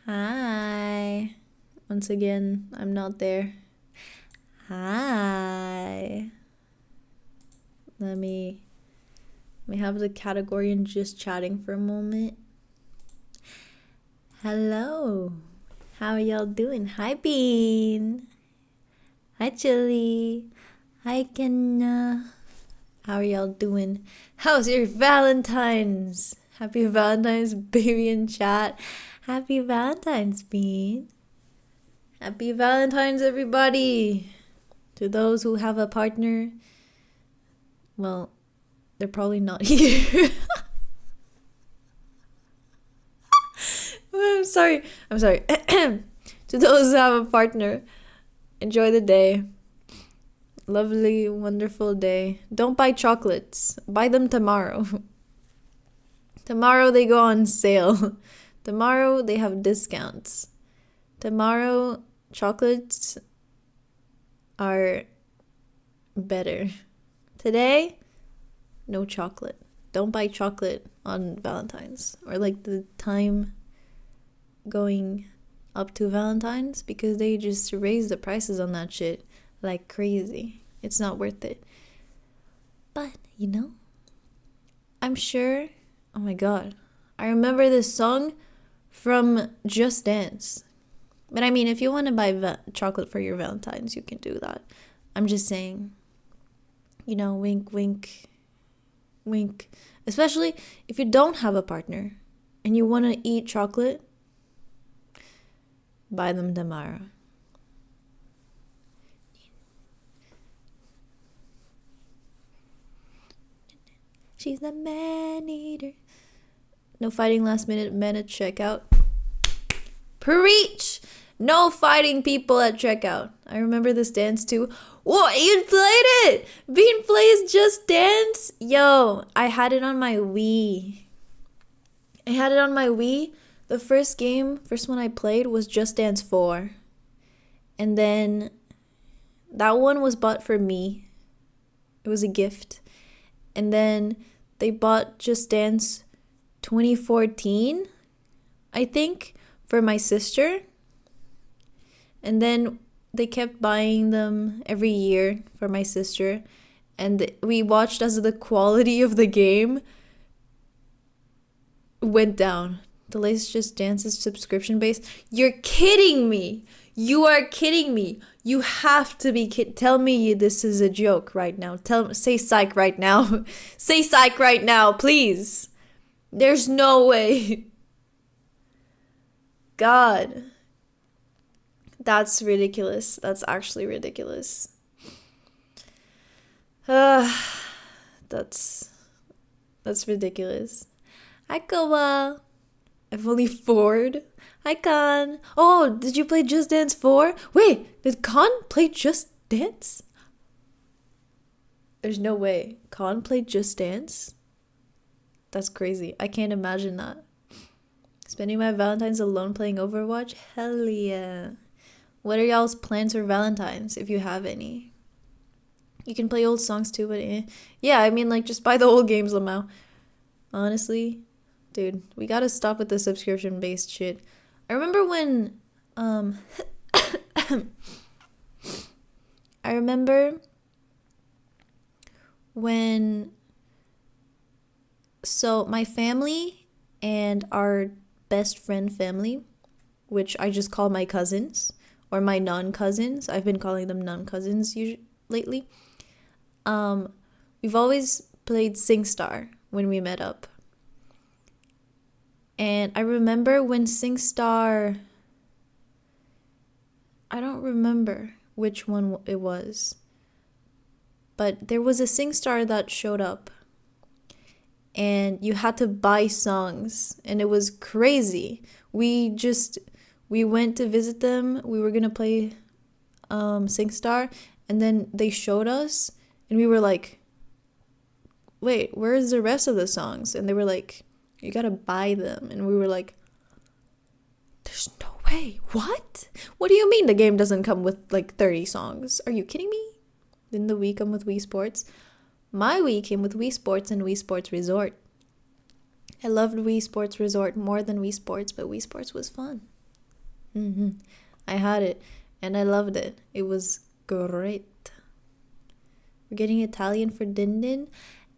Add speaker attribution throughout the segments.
Speaker 1: Hi. Once again, I'm not there. Hi. Let me have the category and just chatting for a moment. Hello. How are y'all doing? Hi, Bean. Hi, Chili. Hi, Kenna. How are y'all doing? How's your Valentine's? Happy Valentine's, baby in chat. Happy Valentine's, Bean. Happy Valentine's, everybody. To those who have a partner, well, they're probably not here. I'm sorry. To those who have a partner, enjoy the day. Lovely, wonderful day. Don't buy chocolates. Buy them tomorrow. Tomorrow they go on sale. Tomorrow they have discounts. Tomorrow chocolates are better. Today, no chocolate. Don't buy chocolate on Valentine's or like the time going up to Valentine's, because they just raise the prices on that shit like crazy. It's not worth it. But, I'm sure, oh my god, I remember this song from Just Dance. But I mean, if you want to buy chocolate for your Valentine's, you can do that. I'm just saying, wink, wink, wink. Especially if you don't have a partner and you want to eat chocolate, buy them tomorrow. She's a man-eater. No fighting last minute checkout. Preach! No fighting people at checkout. I remember this dance too. What? You played it? Bean plays Just Dance? Yo, I had it on my Wii. The first one I played was Just Dance 4. And then that one was bought for me. It was a gift. And then they bought Just Dance 2014, I think, for my sister. And then they kept buying them every year for my sister. And we watched as the quality of the game went down. The latest Just Dance's subscription base. You're kidding me. You are kidding me. You have to be tell me this is a joke right now. Say psych right now. Say psych right now, please. There's no way. God. That's ridiculous. That's actually ridiculous. That's ridiculous. Hi, Koa. I've only 4'd. Hi, Khan. Oh, did you play Just Dance 4? Wait, did Khan play Just Dance? There's no way. Khan played Just Dance? That's crazy. I can't imagine that. Spending my Valentine's alone playing Overwatch? Hell yeah. What are y'all's plans for Valentine's, if you have any? You can play old songs too, but yeah, I mean, like, just buy the old games, Lamau. Honestly, dude, we gotta stop with the subscription-based shit. I remember when, so my family and our best friend family, which I just call my cousins, or my non-cousins. I've been calling them non-cousins lately. We've always played SingStar when we met up. And I remember when SingStar, I don't remember which one it was, but there was a SingStar that showed up and you had to buy songs and it was crazy. We went to visit them. We were gonna play SingStar, and then they showed us and we were like, wait, where's the rest of the songs? And they were like, you gotta buy them. And we were like, there's no way. What do you mean the game doesn't come with like 30 songs? Are you kidding me? Didn't the Wii come with Wii Sports? My Wii came with Wii Sports and Wii Sports Resort. I loved Wii Sports Resort more than Wii Sports, but Wii Sports was fun. I had it and I loved it. It was great. We're getting Italian for din din.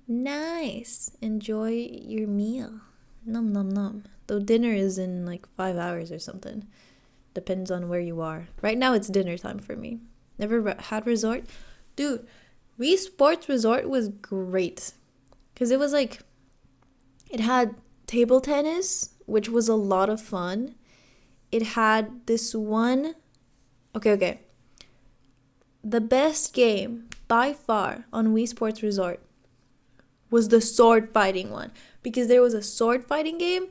Speaker 1: Nice. Enjoy your meal. Nom nom nom. Though dinner is in like 5 hours or something. Depends on where you are. Right now it's dinner time for me. Never had resort. Dude, Wii Sports Resort was great. Because it was like, it had table tennis, which was a lot of fun. It had this one. Okay. The best game by far on Wii Sports Resort was the sword fighting one. Because there was a sword fighting game,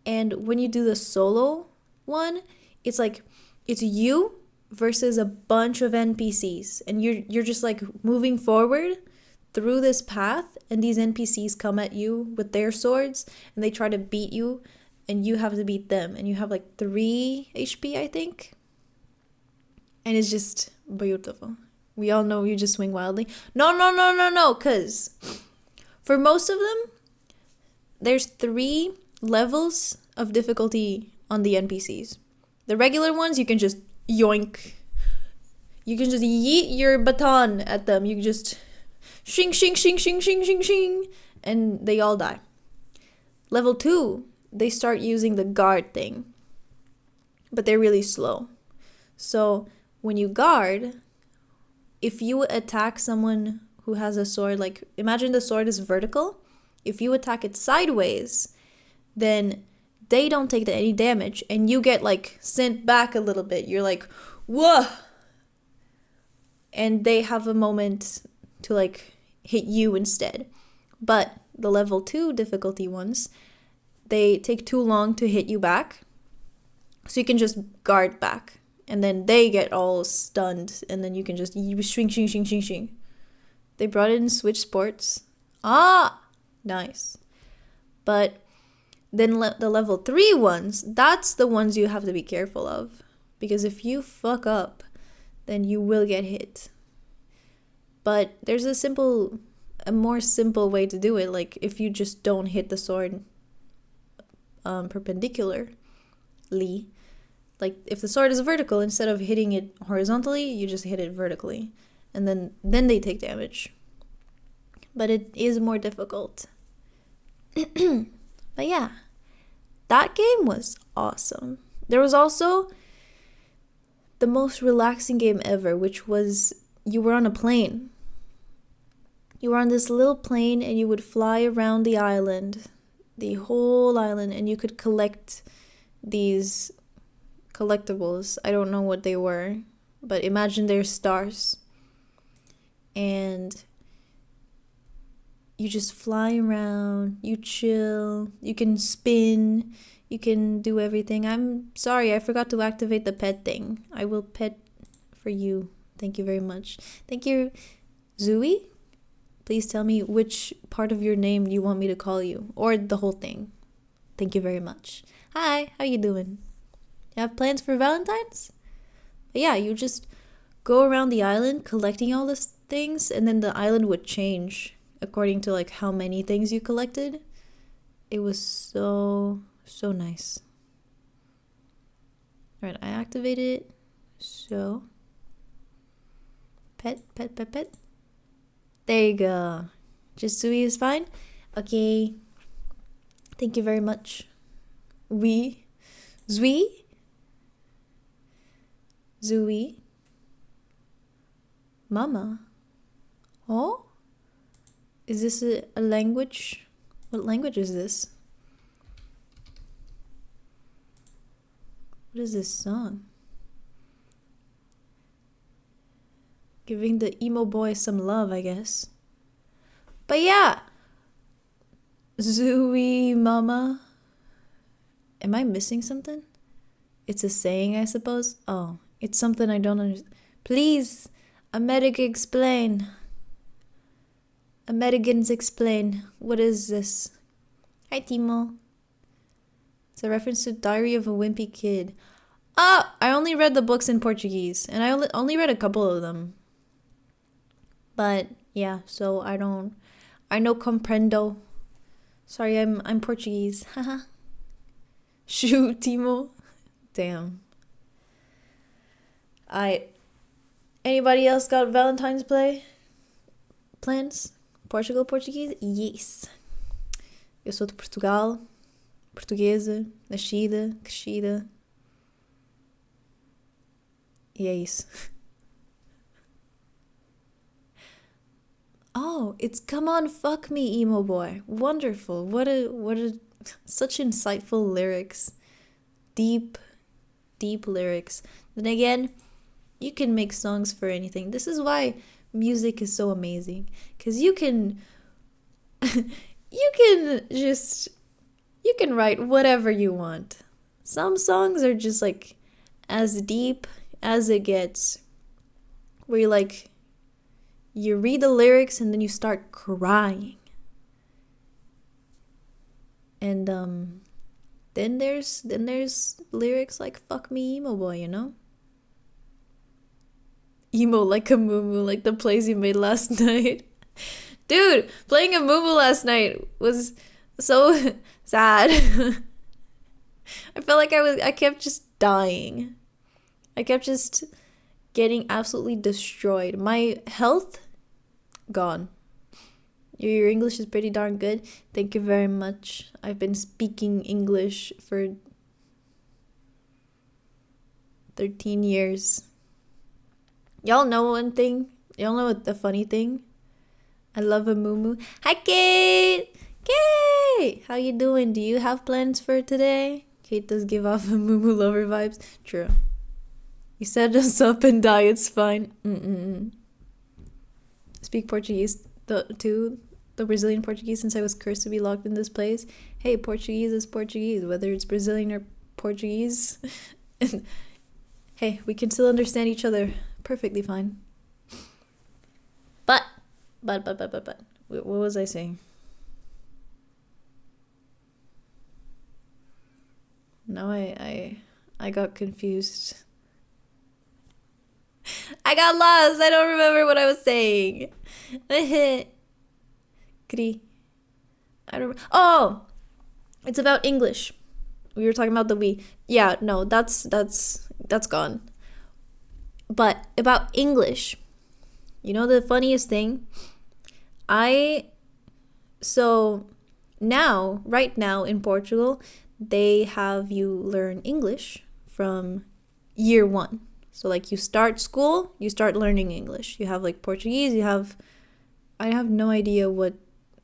Speaker 1: and when you do the solo one, it's like, it's you versus a bunch of NPCs. And you're just like moving forward through this path, and these NPCs come at you with their swords, and they try to beat you, and you have to beat them. And you have like 3 HP, I think. And it's just beautiful. We all know you just swing wildly. No, because for most of them, there's 3 levels of difficulty on the NPCs. The regular ones, you can just yoink. You can just yeet your baton at them. You can just shing, shing, shing, shing, shing, shing, shing, and they all die. Level 2, they start using the guard thing, but they're really slow. So when you guard, if you attack someone who has a sword, like imagine the sword is vertical, if you attack it sideways, then they don't take any damage, and you get like sent back a little bit. You're like, whoa! And they have a moment to like hit you instead. But the level 2 difficulty ones, they take too long to hit you back. So you can just guard back. And then they get all stunned, and then you can just swing, shing, shing, shing, shing. They brought it in Switch Sports. Ah! Nice. But then the level 3 ones, that's the ones you have to be careful of. Because if you fuck up, then you will get hit. But there's a more simple way to do it. Like if you just don't hit the sword perpendicularly. Like if the sword is vertical, instead of hitting it horizontally, you just hit it vertically. And then they take damage. But it is more difficult. But yeah, that game was awesome. There was also the most relaxing game ever, which was you were on a plane. You were on this little plane, and you would fly around the island, the whole island, and you could collect these collectibles. I don't know what they were, but imagine they're stars. And you just fly around, you chill, you can spin, you can do everything. I'm sorry, I forgot to activate the pet thing. I will pet for you. Thank you very much. Thank you, Zooey. Please tell me which part of your name you want me to call you, or the whole thing. Thank you very much. Hi, how you doing? You have plans for Valentine's? But yeah, you just go around the island collecting all these things, and then the island would change according to like how many things you collected. It was so nice. All right, I activated it. So pet. There you go. Just Zooey is fine. Okay. Thank you very much. Zooey. Mama. Oh? Is this a language? What language is this? What is this song? Giving the emo boy some love, I guess. But yeah. Zooey mama. Am I missing something? It's a saying, I suppose. Oh, it's something I don't understand. Please, America explain. Americans explain. What is this? Hi, Timo. It's a reference to Diary of a Wimpy Kid. I only read the books in Portuguese, and I only read a couple of them. But yeah, so I no comprendo. Sorry, I'm Portuguese. Haha. Shoot, Timo. Damn. I Anybody else got Valentine's plans? Portugal, Português? Yes. Eu sou de Portugal, portuguesa, nascida, crescida. E é isso. Oh, it's Come On Fuck Me, Emo Boy. Wonderful. What a such insightful lyrics. Deep lyrics. Then again, you can make songs for anything. This is why music is so amazing. Cause you can you can write whatever you want. Some songs are just like as deep as it gets. Where you read the lyrics and then you start crying. And then there's lyrics like Fuck Me Emo Boy, you know? Emo like a moo like the plays you made last night. Dude, playing a moo last night was so sad. I felt like I kept just dying. I kept just getting absolutely destroyed. My health, gone. Your English is pretty darn good. Thank you very much. I've been speaking English for 13 years. Y'all know one thing? Y'all know the funny thing? I love a moo. Hi, Kate! Kate! How you doing? Do you have plans for today? Kate does give off a moo lover vibes. True. You set us up and die, it's fine. Speak Portuguese too. The Brazilian Portuguese, since I was cursed to be locked in this place. Hey, Portuguese is Portuguese, whether it's Brazilian or Portuguese. Hey, we can still understand each other perfectly fine. But. What was I saying? Now I got confused. I got lost. I don't remember what I was saying. I don't. Oh, it's about English. We were talking about the we. Yeah, no, that's gone. But about English, you know the funniest thing? Right now in Portugal, they have you learn English from year 1. So like you start school, you start learning English. You have like Portuguese, I have no idea what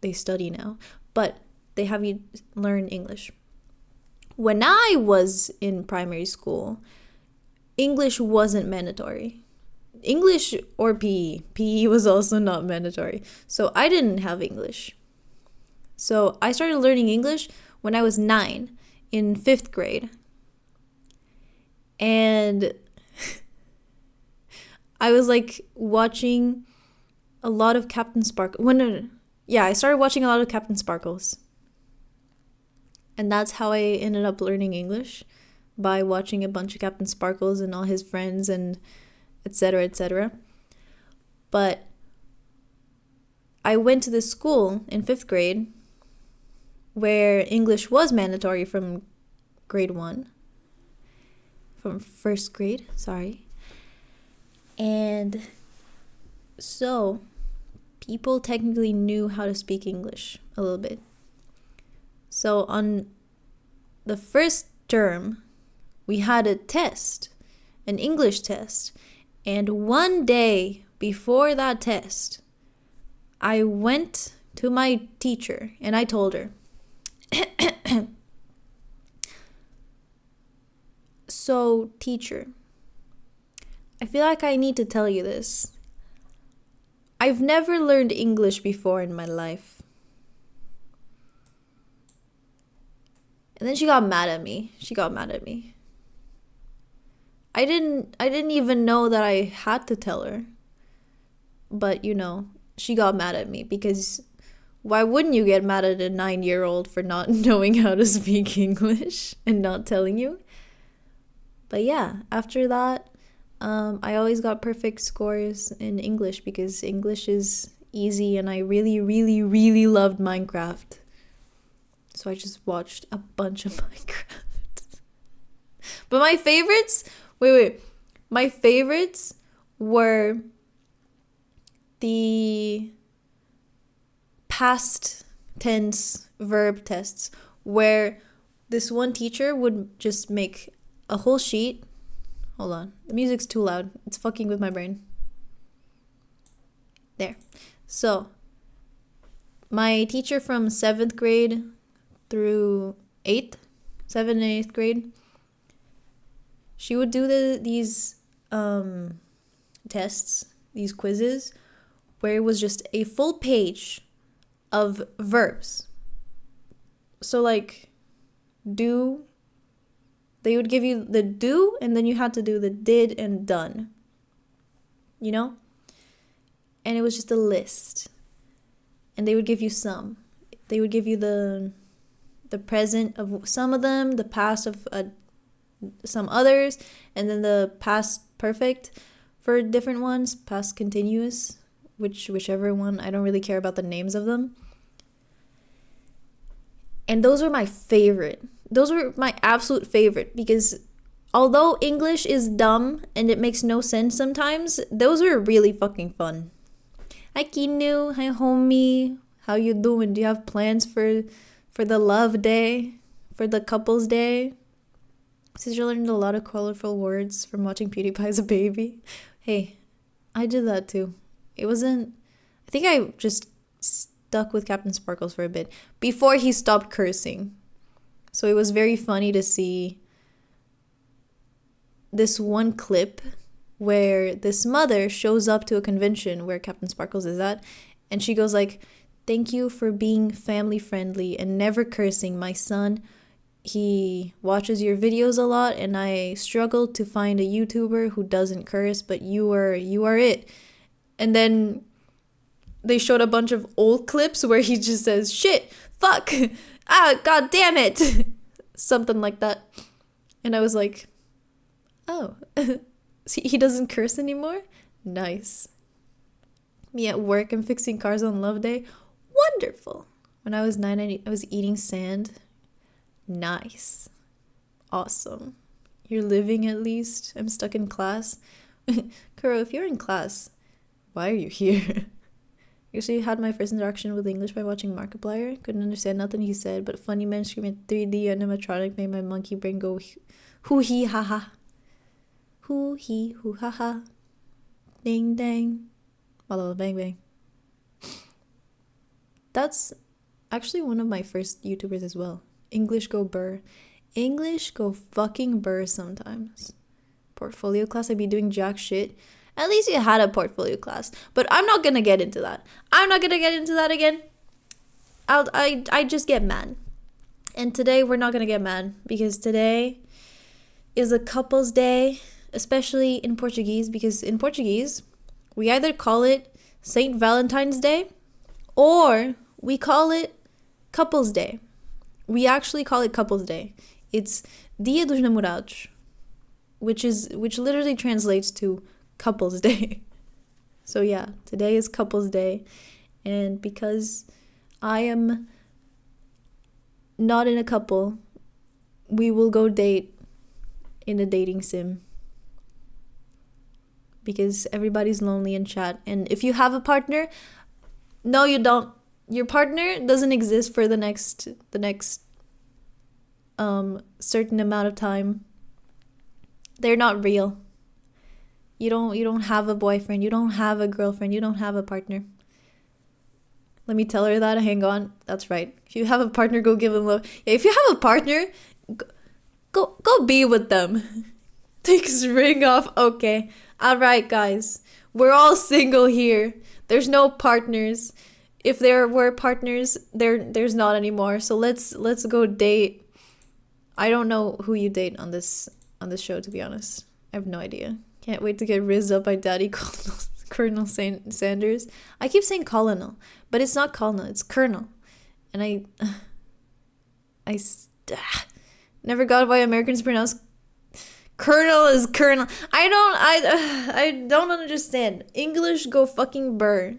Speaker 1: they study now, but they have you learn English. When I was in primary school, English wasn't mandatory. English or PE. PE was also not mandatory. So I didn't have English. So I started learning English when I was 9 in 5th grade. And I was like watching a lot of Captain Sparkle. Yeah, I started watching a lot of Captain Sparkles. And that's how I ended up learning English, by watching a bunch of Captain Sparkles and all his friends and etc., etc. But I went to this school in 5th grade where English was mandatory from grade 1. From 1st grade, sorry. And so people technically knew how to speak English a little bit. So on the first term, we had a test, an English test. And one day before that test, I went to my teacher and I told her, so teacher, I feel like I need to tell you this. I've never learned English before in my life. And then she got mad at me. I didn't even know that I had to tell her. But, she got mad at me because why wouldn't you get mad at a 9-year-old for not knowing how to speak English and not telling you? But yeah, after that, I always got perfect scores in English because English is easy and I really, really, really loved Minecraft. So I just watched a bunch of Minecraft. But my favorites, My favorites were the past tense verb tests, where this one teacher would just make a whole sheet. Hold on. The music's too loud. It's fucking with my brain. There. So, my teacher from 7th grade through 8th, 7th and 8th grade, she would do these tests, these quizzes, where it was just a full page of verbs. So, like, do, they would give you the do, and then you had to do the did and done. You know? And it was just a list. And they would give you some. They would give you the present of some of them, the past of some others, and then the past perfect for different ones, past continuous, whichever one. I don't really care about the names of them. And those were my favorite. Those were my absolute favorite, because although English is dumb and it makes no sense sometimes, those were really fucking fun. Hi Kinu, hi homie, how you doing? Do you have plans for the love day, for the couples day? Since you learned a lot of colorful words from watching PewDiePie as a baby. Hey, I did that too. It wasn't, I think I just stuck with Captain Sparkles for a bit before he stopped cursing. So it was very funny to see this one clip where this mother shows up to a convention where Captain Sparkles is at, and she goes like, "Thank you for being family friendly and never cursing. My son, he watches your videos a lot, and I struggled to find a YouTuber who doesn't curse, but you are it." And then they showed a bunch of old clips where he just says, "Shit, fuck, ah, god damn it," something like that. And I was like, oh, he doesn't curse anymore? Nice. Me at work, I'm fixing cars on Love Day. Wonderful. When I was 9, I was eating sand. Nice. Awesome. You're living at least. I'm stuck in class. Kuro, if you're in class, why are you here? Actually had my first interaction with English by watching Markiplier. Couldn't understand nothing he said, but funny men screaming 3D animatronic made my monkey brain go hoo hee ha ha. Hoo hee hoo ha ha. Ding dang. Walla bang bang. That's actually one of my first YouTubers as well. English go burr. English go fucking burr sometimes. Portfolio class, I'd be doing jack shit. At least you had a portfolio class. But I'm not gonna get into that. I'm not gonna get into that again. I just get mad. And today we're not gonna get mad, because today is a couple's day, especially in Portuguese, because in Portuguese we either call it Saint Valentine's Day or we call it Couples Day. We actually call it Couples Day. It's Dia dos Namorados, which literally translates to Couples Day. So yeah, today is Couples Day, and because I am not in a couple, we will go date in a dating sim, because everybody's lonely in chat. And if you have a partner, no you don't. Your partner doesn't exist for the next certain amount of time. They're not real. You don't have a boyfriend, you don't have a girlfriend, you don't have a partner. Let me tell her that. Hang on. That's right. If you have a partner, go give them love. Yeah, if you have a partner, go be with them. Take his ring off. Okay. All right, guys. We're all single here. There's no partners. If there were partners, there's not anymore. So let's go date. I don't know who you date on this show, to be honest. I have no idea. Can't wait to get rizzed up by Daddy Colonel Sanders. I keep saying Colonel, but it's not Colonel, it's Colonel. And I never got why Americans pronounce Colonel as Colonel. I don't understand. English go fucking burr.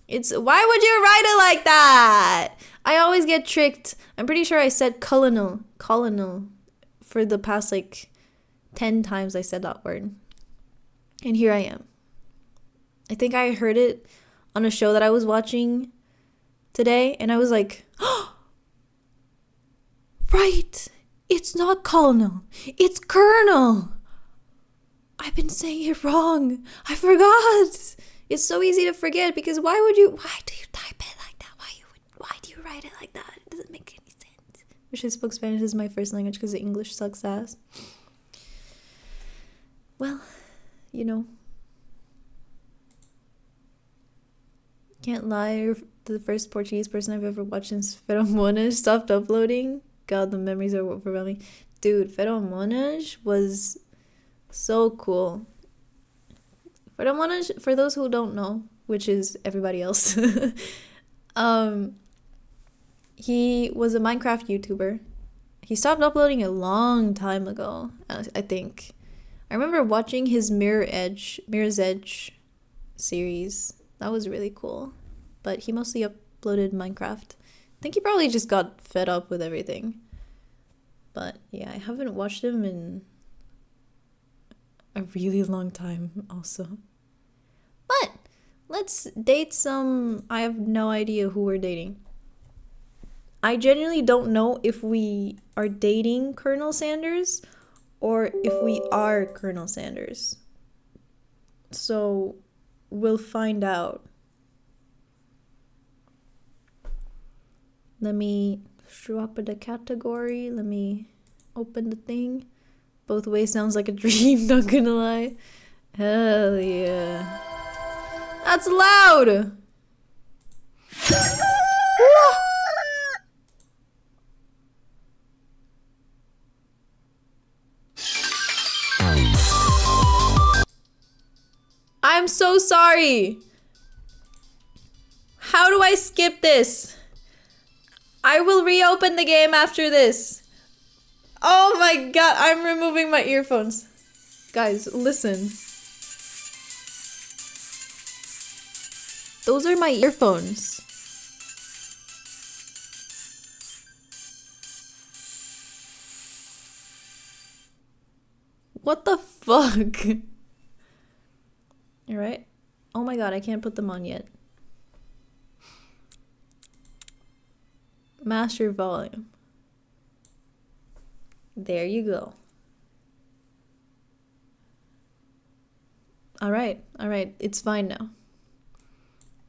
Speaker 1: Why would you write it like that? I always get tricked. I'm pretty sure I said colonel for the past 10 times I said that word. And here I am. I think I heard it on a show that I was watching today, and I was like, oh, right, it's not Colonel, it's Colonel. I've been saying it wrong. I forgot. It's so easy to forget because why do you type it like that? Why do you write it like that? It doesn't make any sense. Wish I spoke Spanish as my first language because English sucks ass. Well, you know. Can't lie, you're the first Portuguese person I've ever watched since Pheromonas stopped uploading. God, the memories are overwhelming. Dude, Pheromonas was so cool. Pheromonas, for those who don't know, which is everybody else, he was a Minecraft YouTuber. He stopped uploading a long time ago, I think. I remember watching his Mirror's Edge series. That was really cool. But he mostly uploaded Minecraft. I think he probably just got fed up with everything. But yeah, I haven't watched him in a really long time also. But let's date some... I have no idea who we're dating. I genuinely don't know if we are dating Colonel Sanders or if we are Colonel Sanders. So we'll find out. Let me drop the category. Let me open the thing. Both ways sounds like a dream, not gonna lie. Hell yeah. That's loud! I'm so sorry. How do I skip this? I will reopen the game after this. Oh my god, I'm removing my earphones. Guys, listen. Those are my earphones. What the fuck? Alright. Oh my god, I can't put them on yet. Master volume. There you go. Alright, it's fine now.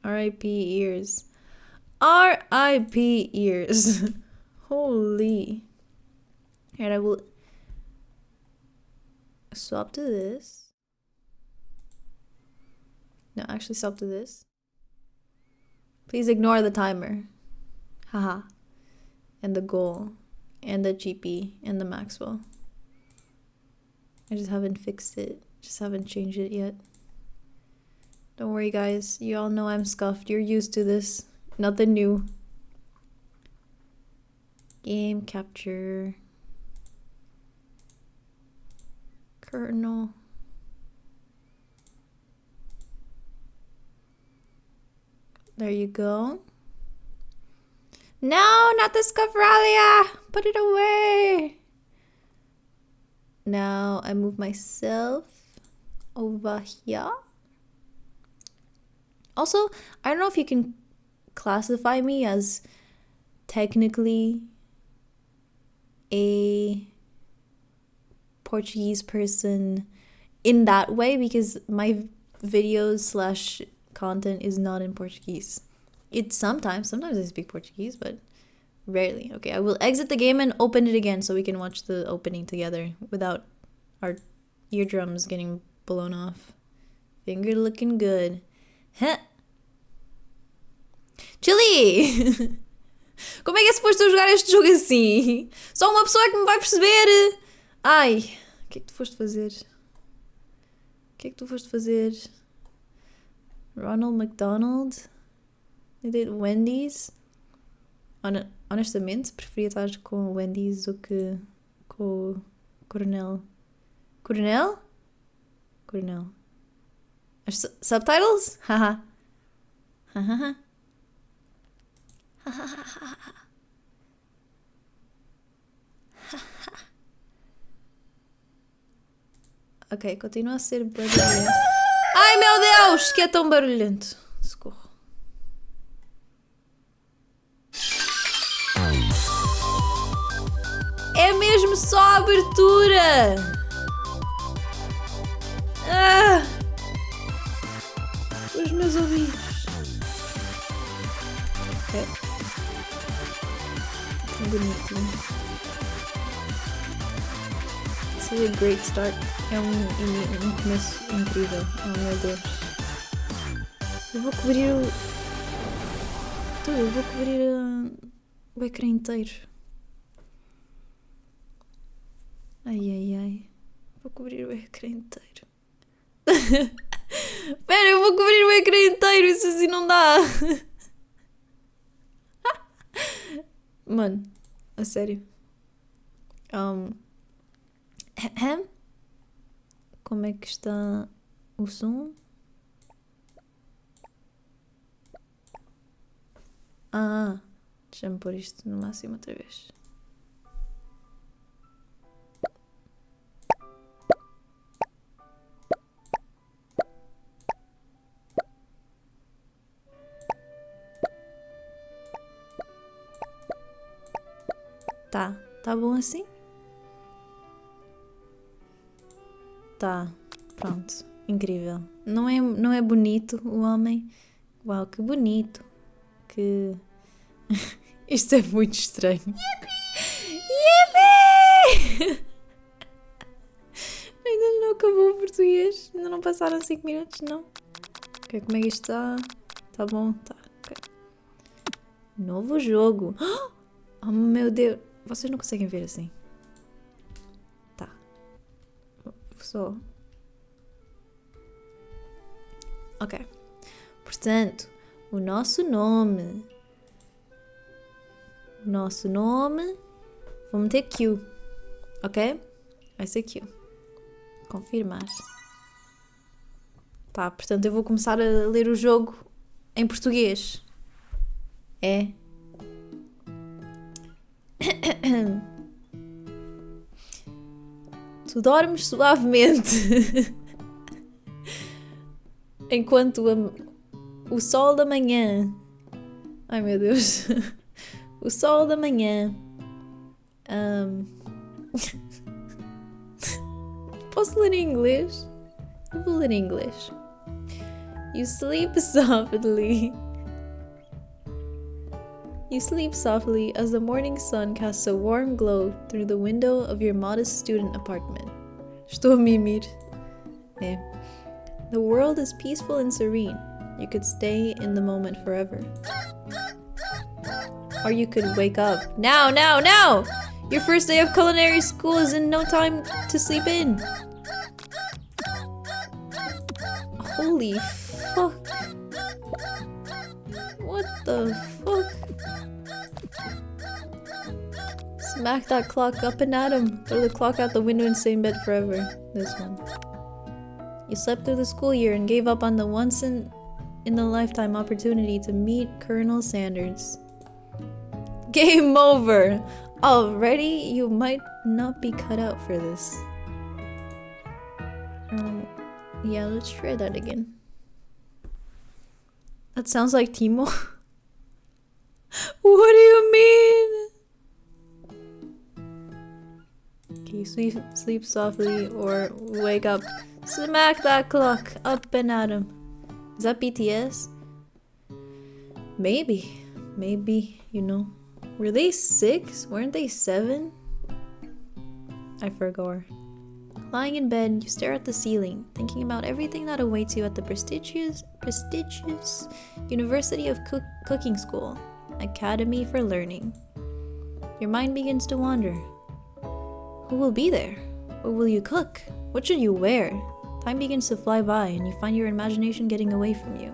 Speaker 1: R.I.P. ears. R.I.P. ears. Holy. Alright, I will swap to this. No, actually swap to this. Please ignore the timer. Haha. And the goal. And the GP. And the Maxwell. I just haven't fixed it. Just haven't changed it yet. Don't worry, guys. You all know I'm scuffed. You're used to this. Nothing new. Game capture. Colonel. There you go. No, not the Scuffralia! Put it away! Now I move myself over here. Also, I don't know if you can classify me as technically a Portuguese person in that way because my videos / content is not in Portuguese. It's sometimes I speak Portuguese, but rarely. Okay, I will exit the game and open it again so we can watch the opening together without our eardrums getting blown off. Finger looking good. Heh. Chili! Como é que é suposto eu jogar este jogo assim? Só uma pessoa é que me vai perceber! Ai, o que é que tu foste fazer? O que é que tu foste fazer? Ronald McDonald? Wendy's? Honestamente, preferia estar com Wendy's do que com o Coronel. Coronel? Coronel. As subtitles? Haha. Haha. Ok, continua a ser barulhento. Ai meu Deus, que é tão barulhento. Socorro. É mesmo só a abertura. Ah, os meus ouvidos. Ok. Bonitinho. This is a great start. É um começo incrível. Oh meu Deus. Eu vou cobrir o... Eu vou cobrir o ecrã inteiro. Ai, ai, ai. Vou cobrir o ecrã inteiro. Pera, eu vou cobrir o ecrã inteiro. Isso assim não dá. Mano, a sério. Como é que está o som? Ah, deixa-me pôr isto no máximo outra vez. Tá bom assim? Tá, pronto, incrível. Não é bonito o homem? Uau, que bonito. Que... Isto é muito estranho. Yippee! Ainda não acabou o português. Ainda não passaram 5 minutos, não. Ok, como é que isto está? Tá bom? Tá. Okay. Novo jogo. Oh meu Deus. Vocês não conseguem ver assim. Tá. Só. Ok. Portanto, o nosso nome. Vou meter Q. Ok? Vai ser Q. Confirmar. Tá, portanto eu vou começar a ler o jogo em português. É. Tu dormes suavemente enquanto o sol da manhã... Ai meu Deus. O sol da manhã... Posso ler em inglês? Eu vou ler em inglês. You sleep softly. You sleep softly as the morning sun casts a warm glow through the window of your modest student apartment. Estou a mimir. É. The world is peaceful and serene. You could stay in the moment forever. Or you could wake up. Now! Your first day of culinary school is in no time to sleep in. Holy fuck. What the fuck? Smack that clock up and at him. Throw the clock out the window and stay in bed forever. This one. You slept through the school year and gave up on the once in a lifetime opportunity to meet Colonel Sanders. Game over! Already, you might not be cut out for this. Yeah, let's try that again. That sounds like Timo. What do you mean? Okay, sleep softly or wake up. Smack that clock up and at him. Is that BTS? Maybe, you know. Were they 6? Weren't they 7? I forgot. Lying in bed, you stare at the ceiling, thinking about everything that awaits you at the prestigious University of Cooking School, Academy for Learning. Your mind begins to wander. Who will be there? What will you cook? What should you wear? Time begins to fly by, and you find your imagination getting away from you.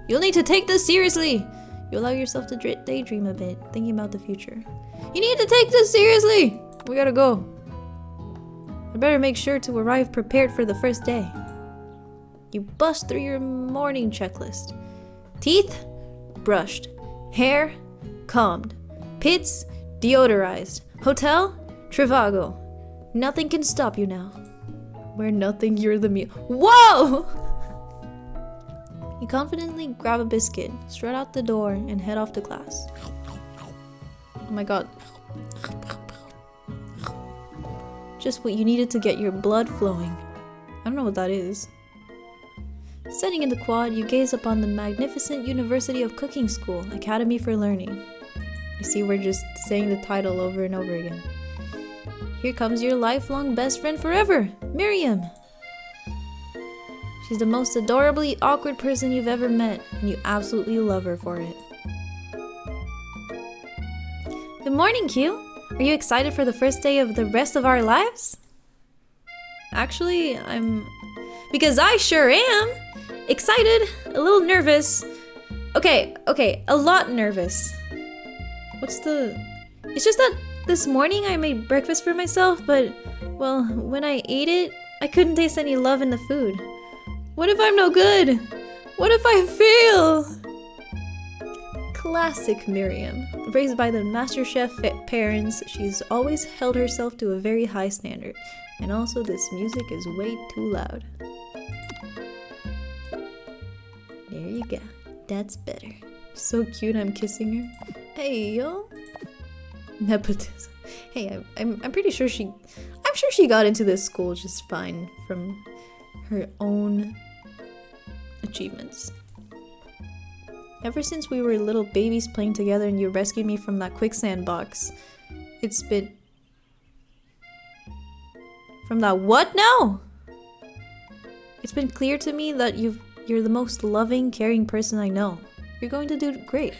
Speaker 1: You'll need to take this seriously! You allow yourself to daydream a bit, thinking about the future. You need to take this seriously! We gotta go. I better make sure to arrive prepared for the first day. You bust through your morning checklist. Teeth? Brushed. Hair? Combed. Pits? Deodorized. Hotel? Trivago. Nothing can stop you now. We're nothing, you're the meal. Whoa! You confidently grab a biscuit, strut out the door, and head off to class. Oh my god. Just what you needed to get your blood flowing. I don't know what that is. Sitting in the quad, you gaze upon the magnificent University of Cooking School, Academy for Learning. I see we're just saying the title over and over again. Here comes your lifelong best friend forever, Miriam. She's the most adorably awkward person you've ever met, and you absolutely love her for it. Good morning, Q. Are you excited for the first day of the rest of our lives? Actually, because I sure am! Excited, a little nervous. Okay, a lot nervous. It's just that this morning I made breakfast for myself, but, well, when I ate it, I couldn't taste any love in the food. What if I'm no good? What if I fail? Classic Miriam. Raised by the MasterChef parents, she's always held herself to a very high standard. And also, this music is way too loud. There you go. That's better. So cute, I'm kissing her. Hey, yo. Nepotism. Hey, I'm pretty sure I'm sure she got into this school just fine from her own achievements. Ever since we were little babies playing together and you rescued me from that quicksand box, it's been... From that what now? It's been clear to me that you're the most loving, caring person I know. You're going to do great.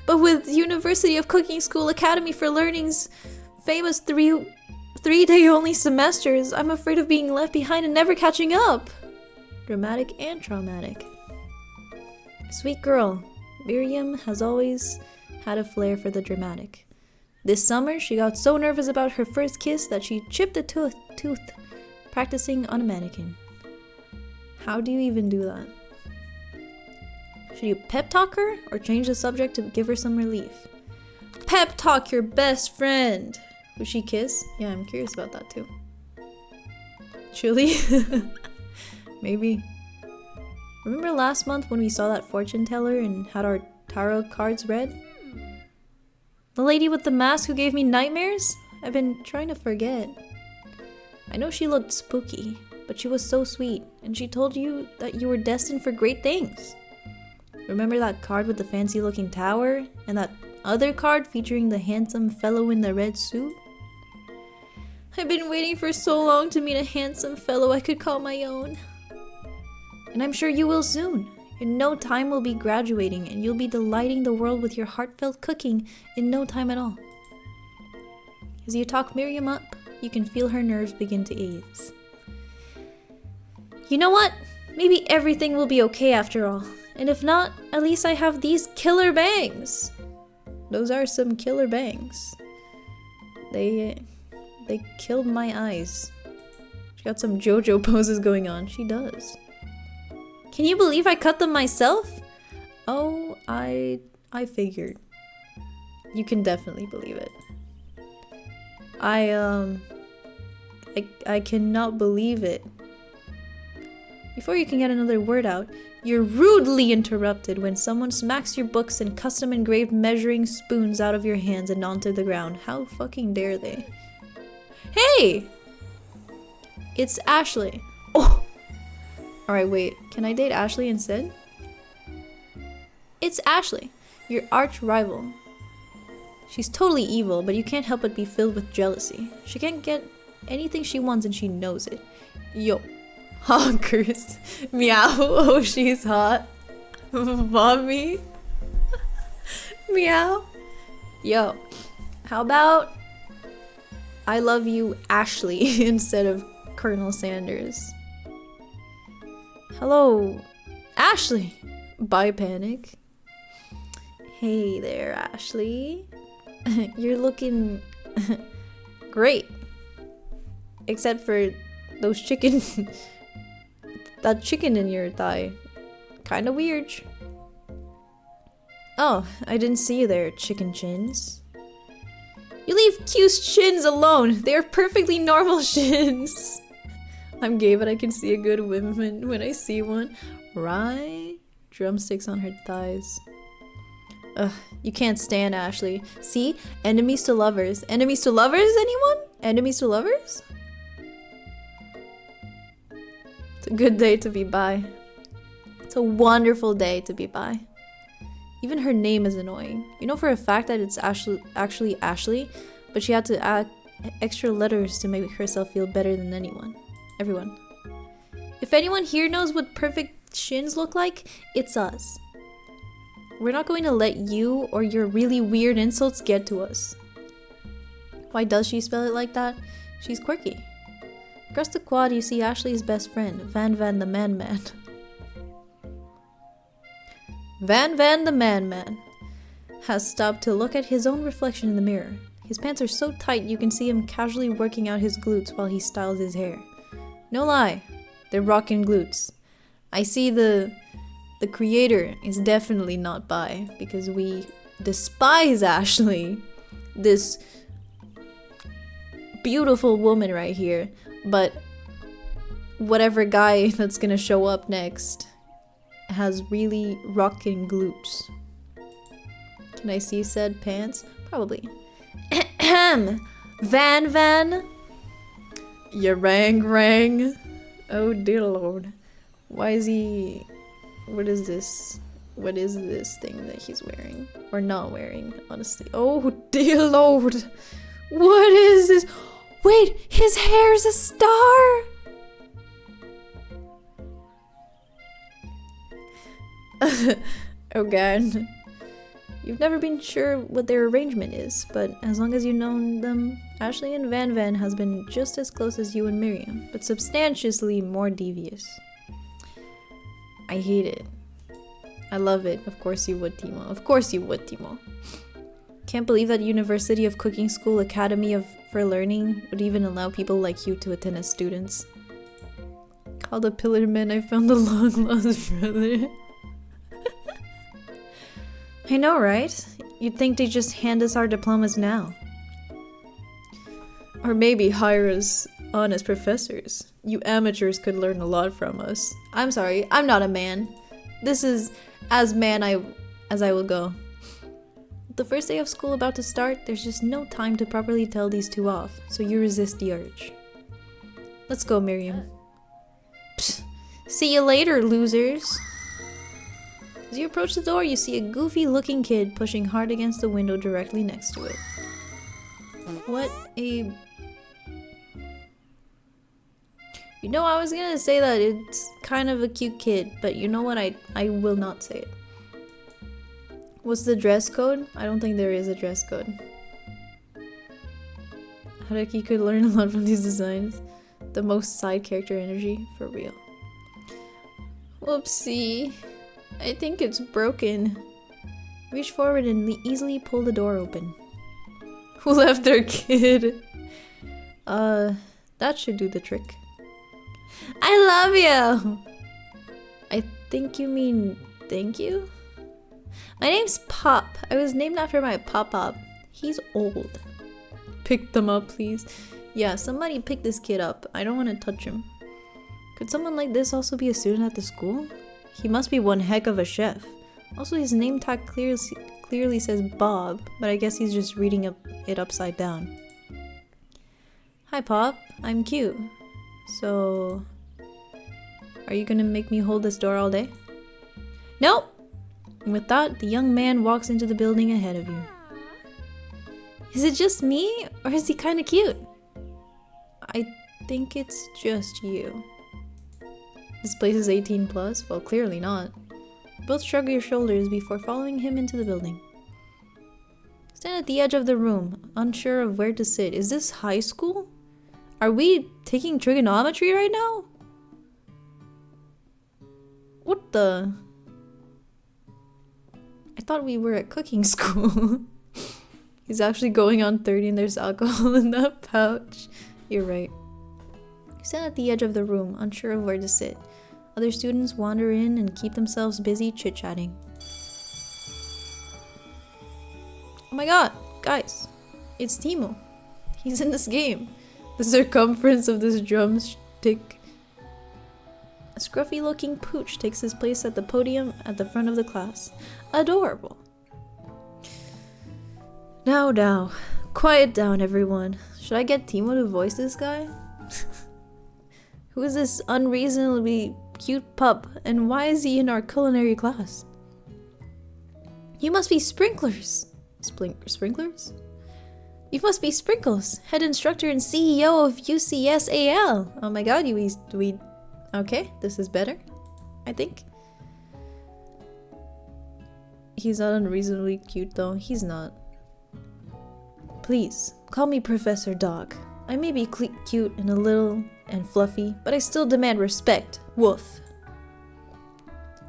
Speaker 1: But with University of Cooking School Academy for Learning's famous three-day only semesters, I'm afraid of being left behind and never catching up. Dramatic and traumatic. Sweet girl, Miriam has always had a flair for the dramatic. This summer, she got so nervous about her first kiss that she chipped a tooth practicing on a mannequin. How do you even do that? Should you pep talk her or change the subject to give her some relief? Pep talk your best friend! Would she kiss? Yeah, I'm curious about that too. Chili? Maybe. Remember last month when we saw that fortune teller and had our tarot cards read? The lady with the mask who gave me nightmares? I've been trying to forget. I know she looked spooky, but she was so sweet, and she told you that you were destined for great things. Remember that card with the fancy-looking tower, and that other card featuring the handsome fellow in the red suit? I've been waiting for so long to meet a handsome fellow I could call my own. And I'm sure you will soon. In no time we'll be graduating, and you'll be delighting the world with your heartfelt cooking in no time at all. As you talk Miriam up, you can feel her nerves begin to ease. You know what? Maybe everything will be okay after all. And if not, at least I have these killer bangs. Those are some killer bangs. They killed my eyes. She got some JoJo poses going on. She does. Can you believe I cut them myself? Oh, I figured. You can definitely believe it. I cannot believe it. Before you can get another word out, you're rudely interrupted when someone smacks your books and custom engraved measuring spoons out of your hands and onto the ground. How fucking dare they? Hey! It's Ashley. Oh! Alright, wait. Can I date Ashley instead? It's Ashley, your arch rival. She's totally evil, but you can't help but be filled with jealousy. She can't get anything she wants and she knows it. Yo. Honkers. Meow. Oh, she's hot. Mommy. Meow. Yo. How about I love you, Ashley, instead of Colonel Sanders? Hello, Ashley. Bye, Panic. Hey there, Ashley. You're looking great. Except for those chicken... that chicken in your thigh. Kinda weird. Oh, I didn't see you there, chicken chins. You leave Q's shins alone. They are perfectly normal shins. I'm gay, but I can see a good woman when I see one. Right? Drumsticks on her thighs. Ugh, you can't stand Ashley. See? Enemies to lovers. Enemies to lovers, anyone? Enemies to lovers? It's a good day to be bi. It's a wonderful day to be bi. Even her name is annoying. You know for a fact that it's actually Ashley, but she had to add extra letters to make herself feel better than everyone. If anyone here knows what perfect shins look like, it's us. We're not going to let you or your really weird insults get to us. Why does she spell it like that? She's quirky. Across the quad, you see Ashley's best friend, Van the Man. Van the Man has stopped to look at his own reflection in the mirror. His pants are so tight you can see him casually working out his glutes while he styles his hair. No lie, they're rockin' glutes. I see the creator is definitely not bi because we despise Ashley, this beautiful woman right here, but whatever guy that's gonna show up next has really rockin' glutes. Can I see said pants? Probably. Van. Ya rang. Oh dear lord. Why is he... What is this? What is this thing that he's wearing? Or not wearing, honestly. Oh dear lord. What is this? Wait, his hair's a star! Oh god. You've never been sure what their arrangement is, but as long as you've known them, Ashley and Van has been just as close as you and Miriam, but substantially more devious. I hate it. I love it. Of course you would, Timo. Of course you would, Timo. Can't believe that University of Cooking School Academy for Learning would even allow people like you to attend as students. Call the pillar men, I found the long lost brother. I know, right? You'd think they'd just hand us our diplomas now. Or maybe hire us on as professors. You amateurs could learn a lot from us. I'm sorry, I'm not a man. This is as man as I will go. The first day of school about to start, there's just no time to properly tell these two off, so you resist the urge. Let's go, Miriam. Psst. See you later, losers. As you approach the door, you see a goofy-looking kid pushing hard against the window directly next to it. What a... You know, I was gonna say that it's kind of a cute kid, but you know what? I will not say it. What's the dress code? I don't think there is a dress code. Haraki could learn a lot from these designs. The most side character energy, for real. Whoopsie. I think it's broken. Reach forward and easily pull the door open. Who left their kid? That should do the trick. I love you! I think you mean thank you? My name's Pop. I was named after my pop-pop. He's old. Pick them up, please. Yeah, somebody pick this kid up. I don't want to touch him. Could someone like this also be a student at the school? He must be one heck of a chef. Also, his name tag clearly says Bob, but I guess he's just reading it upside down. Hi, Pop. I'm cute. So... Are you gonna make me hold this door all day? Nope! And with that, the young man walks into the building ahead of you. Is it just me, or is he kinda cute? I think it's just you. This place is 18 plus? Well, clearly not. Both shrug your shoulders before following him into the building. Stand at the edge of the room, unsure of where to sit. Is this high school? Are we taking trigonometry right now? What the? I thought we were at cooking school. He's actually going on 30 and there's alcohol in that pouch. You're right. You stand at the edge of the room, unsure of where to sit. Other students wander in and keep themselves busy chit-chatting. Oh my god, guys. It's Timo. He's in this game. The circumference of this drumstick. A scruffy-looking pooch takes his place at the podium at the front of the class. Adorable. Now. Quiet down, everyone. Should I get Timo to voice this guy? Who is this unreasonably cute pup, and why is he in our culinary class? You must be Sprinklers. Sprinklers? You must be Sprinkles, head instructor and CEO of UCSAL. Oh my god, we... Okay, this is better, I think. He's not unreasonably cute though, he's not. Please, call me Professor Dog. I may be cute and a little and fluffy, but I still demand respect. Woof.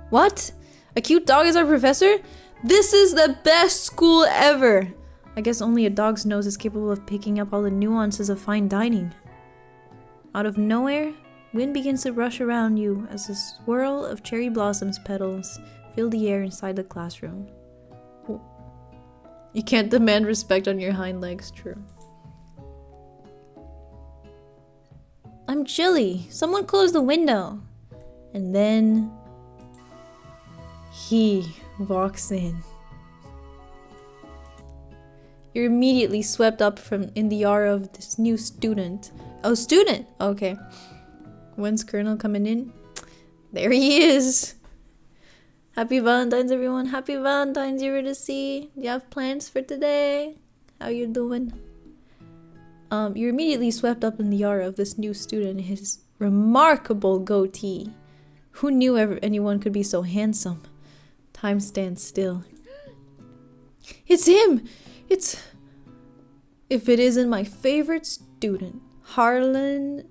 Speaker 1: What? A cute dog is our professor? This is the best school ever! I guess only a dog's nose is capable of picking up all the nuances of fine dining. Out of nowhere, wind begins to rush around you as a swirl of cherry blossoms petals fill the air inside the classroom. You can't demand respect on your hind legs, true. I'm chilly. Someone close the window. And then he walks in. You're immediately swept up in the aura of this new student. Oh, student! Okay. When's Colonel coming in? There he is! Happy Valentine's, everyone. Happy Valentine's, you're to see. Do you have plans for today? How you doing? You're immediately swept up in the aura of this new student, his remarkable goatee. Who knew anyone could be so handsome? Time stands still. It's him! If it isn't my favorite student, Harlan...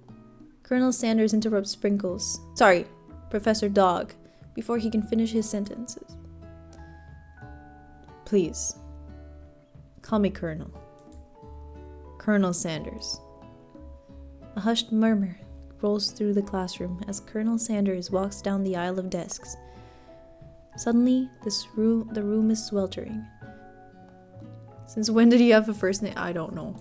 Speaker 1: Colonel Sanders interrupts Sprinkles. Sorry, Professor Dog, before he can finish his sentences. Please, call me Colonel. Colonel Sanders. A hushed murmur rolls through the classroom as Colonel Sanders walks down the aisle of desks. Suddenly, the room is sweltering. Since when did he have a first name? I don't know.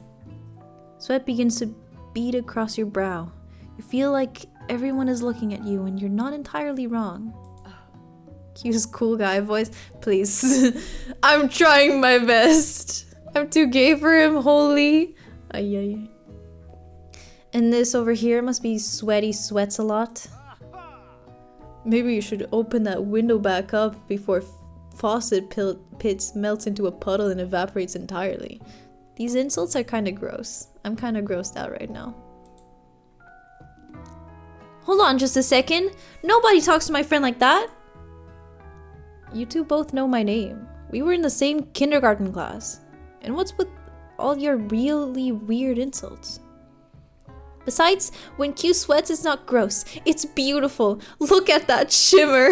Speaker 1: Sweat begins to bead across your brow. You feel like everyone is looking at you and you're not entirely wrong. Cue's cool guy voice. Please. I'm trying my best. I'm too gay for him, holy. Ay. And this over here must be sweaty sweats a lot. Maybe you should open that window back up before faucet pits melts into a puddle and evaporates entirely. These insults are kind of gross. I'm kind of grossed out right now. Hold on just a second. Nobody talks to my friend like that. You two both know my name. We were in the same kindergarten class. And what's with all your really weird insults? Besides, when Q sweats, it's not gross. It's beautiful. Look at that shimmer.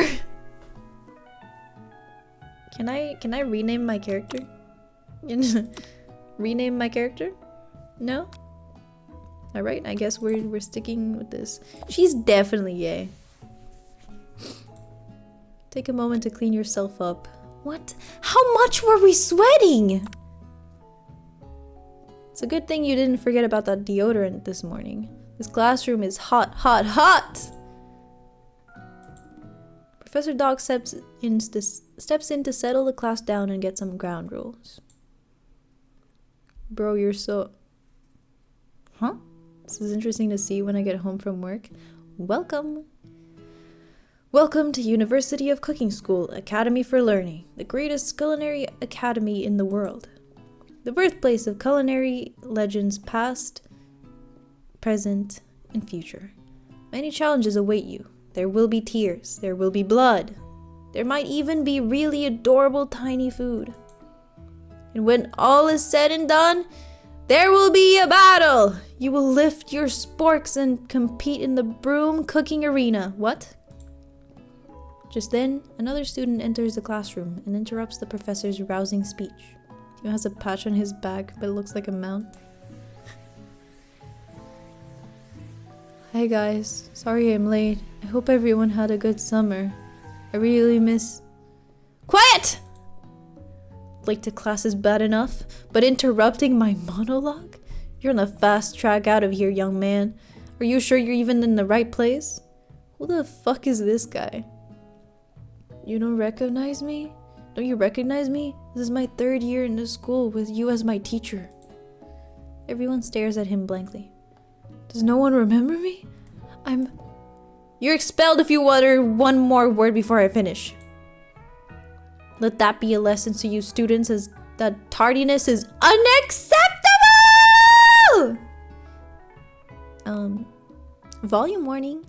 Speaker 1: Can I rename my character? Rename my character? No? Alright, I guess we're sticking with this. She's definitely gay. Take a moment to clean yourself up. What? How much were we sweating? It's a good thing you didn't forget about that deodorant this morning. This classroom is hot, hot, hot! Professor Dog steps in to settle the class down and get some ground rules. Bro, you're so... Huh? This is interesting to see when I get home from work. Welcome! Welcome to University of Cooking School, Academy for Learning, the greatest culinary academy in the world. The birthplace of culinary legends past, present, and future. Many challenges await you. There will be tears. There will be blood. There might even be really adorable tiny food. And when all is said and done, there will be a battle! You will lift your sporks and compete in the broom cooking arena. What? Just then, another student enters the classroom and interrupts the professor's rousing speech. He has a patch on his back, but it looks like a mount. Hi guys, sorry I'm late. I hope everyone had a good summer. I really miss... Quiet! late to class is bad enough, but interrupting my monologue? You're on the fast track out of here, young man. Are you sure you're even in the right place? Who the fuck is this guy? You don't recognize me? Don't you recognize me? This is my 3rd year in this school with you as my teacher. Everyone stares at him blankly. Does no one remember me? You're expelled if you utter one more word before I finish. Let that be a lesson to you students, as that tardiness is unacceptable! Volume warning.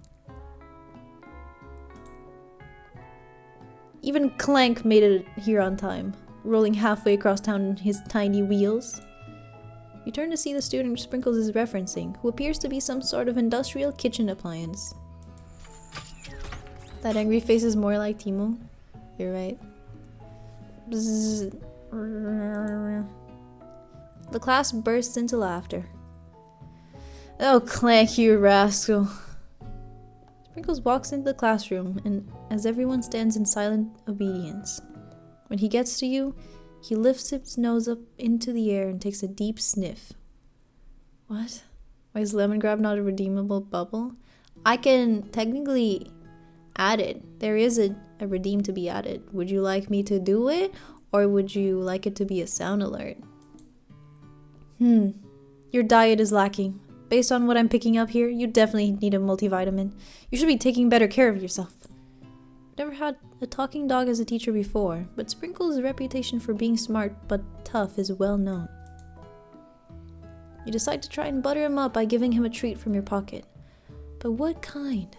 Speaker 1: Even Clank made it here on time, rolling halfway across town in his tiny wheels. You turn to see the student Sprinkles is referencing, who appears to be some sort of industrial kitchen appliance. That angry face is more like Timo. You're right. Bzzz. The class bursts into laughter. Oh, Clank, you rascal. Sprinkles walks into the classroom, and as everyone stands in silent obedience. When he gets to you, he lifts his nose up into the air and takes a deep sniff. What? Why is lemon grab not a redeemable bubble? I can technically add it. There is a redeem to be added. Would you like me to do it? Or would you like it to be a sound alert? Your diet is lacking. Based on what I'm picking up here, you definitely need a multivitamin. You should be taking better care of yourself. Never had a talking dog as a teacher before, but Sprinkles' reputation for being smart but tough is well known. You decide to try and butter him up by giving him a treat from your pocket. But what kind?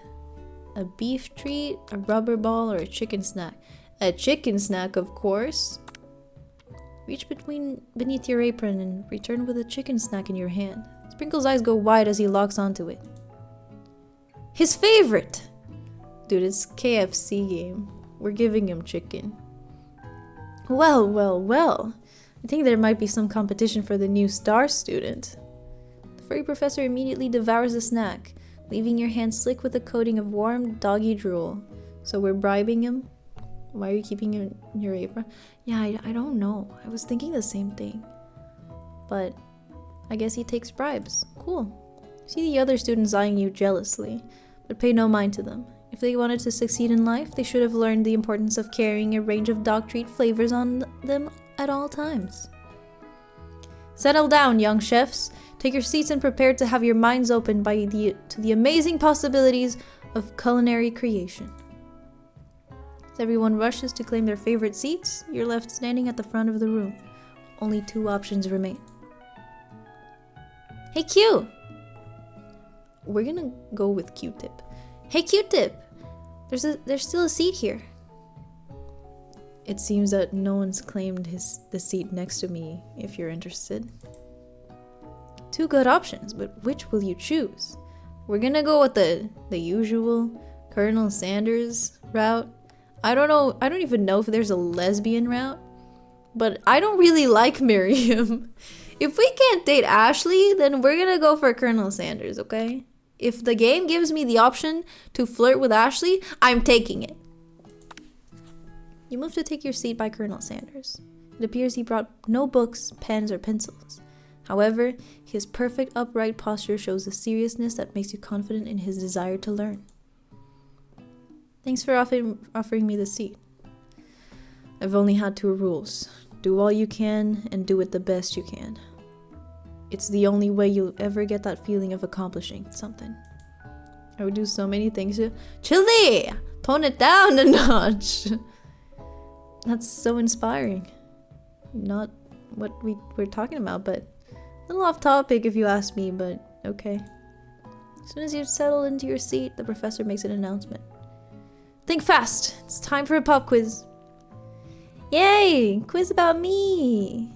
Speaker 1: A beef treat, a rubber ball, or a chicken snack? A chicken snack, of course. Reach beneath your apron and return with a chicken snack in your hand. Sprinkles' eyes go wide as he locks onto it. His favorite! Dude, it's KFC game. We're giving him chicken. Well, well, well. I think there might be some competition for the new star student. The furry professor immediately devours the snack, leaving your hand slick with a coating of warm doggy drool. So we're bribing him? Why are you keeping him in your apron? Yeah, I don't know. I was thinking the same thing. But I guess he takes bribes. Cool. See the other students eyeing you jealously, but pay no mind to them. If they wanted to succeed in life, they should have learned the importance of carrying a range of dog treat flavors on them at all times. Settle down, young chefs. Take your seats and prepare to have your minds opened to the amazing possibilities of culinary creation. As everyone rushes to claim their favorite seats, you're left standing at the front of the room. Only 2 options remain. Hey, Q! We're gonna go with Q-Tip. Hey, Q-Tip! There's still a seat here. It seems that no one's claimed the seat next to me, if you're interested. 2 good options, but which will you choose? We're gonna go with the usual Colonel Sanders route. I don't even know if there's a lesbian route, but I don't really like Miriam. If we can't date Ashley, then we're gonna go for Colonel Sanders, okay? If the game gives me the option to flirt with Ashley, I'm taking it. You move to take your seat by Colonel Sanders. It appears he brought no books, pens, or pencils. However, his perfect upright posture shows a seriousness that makes you confident in his desire to learn. Thanks for offering me the seat. I've only had 2 rules. Do all you can and do it the best you can. It's the only way you'll ever get that feeling of accomplishing something. I would do so many things to... Chili! Tone it down a notch! That's so inspiring. Not what we're talking about, but a little off topic if you ask me, but okay. As soon as you've settled into your seat, the professor makes an announcement. Think fast! It's time for a pop quiz. Yay! Quiz about me!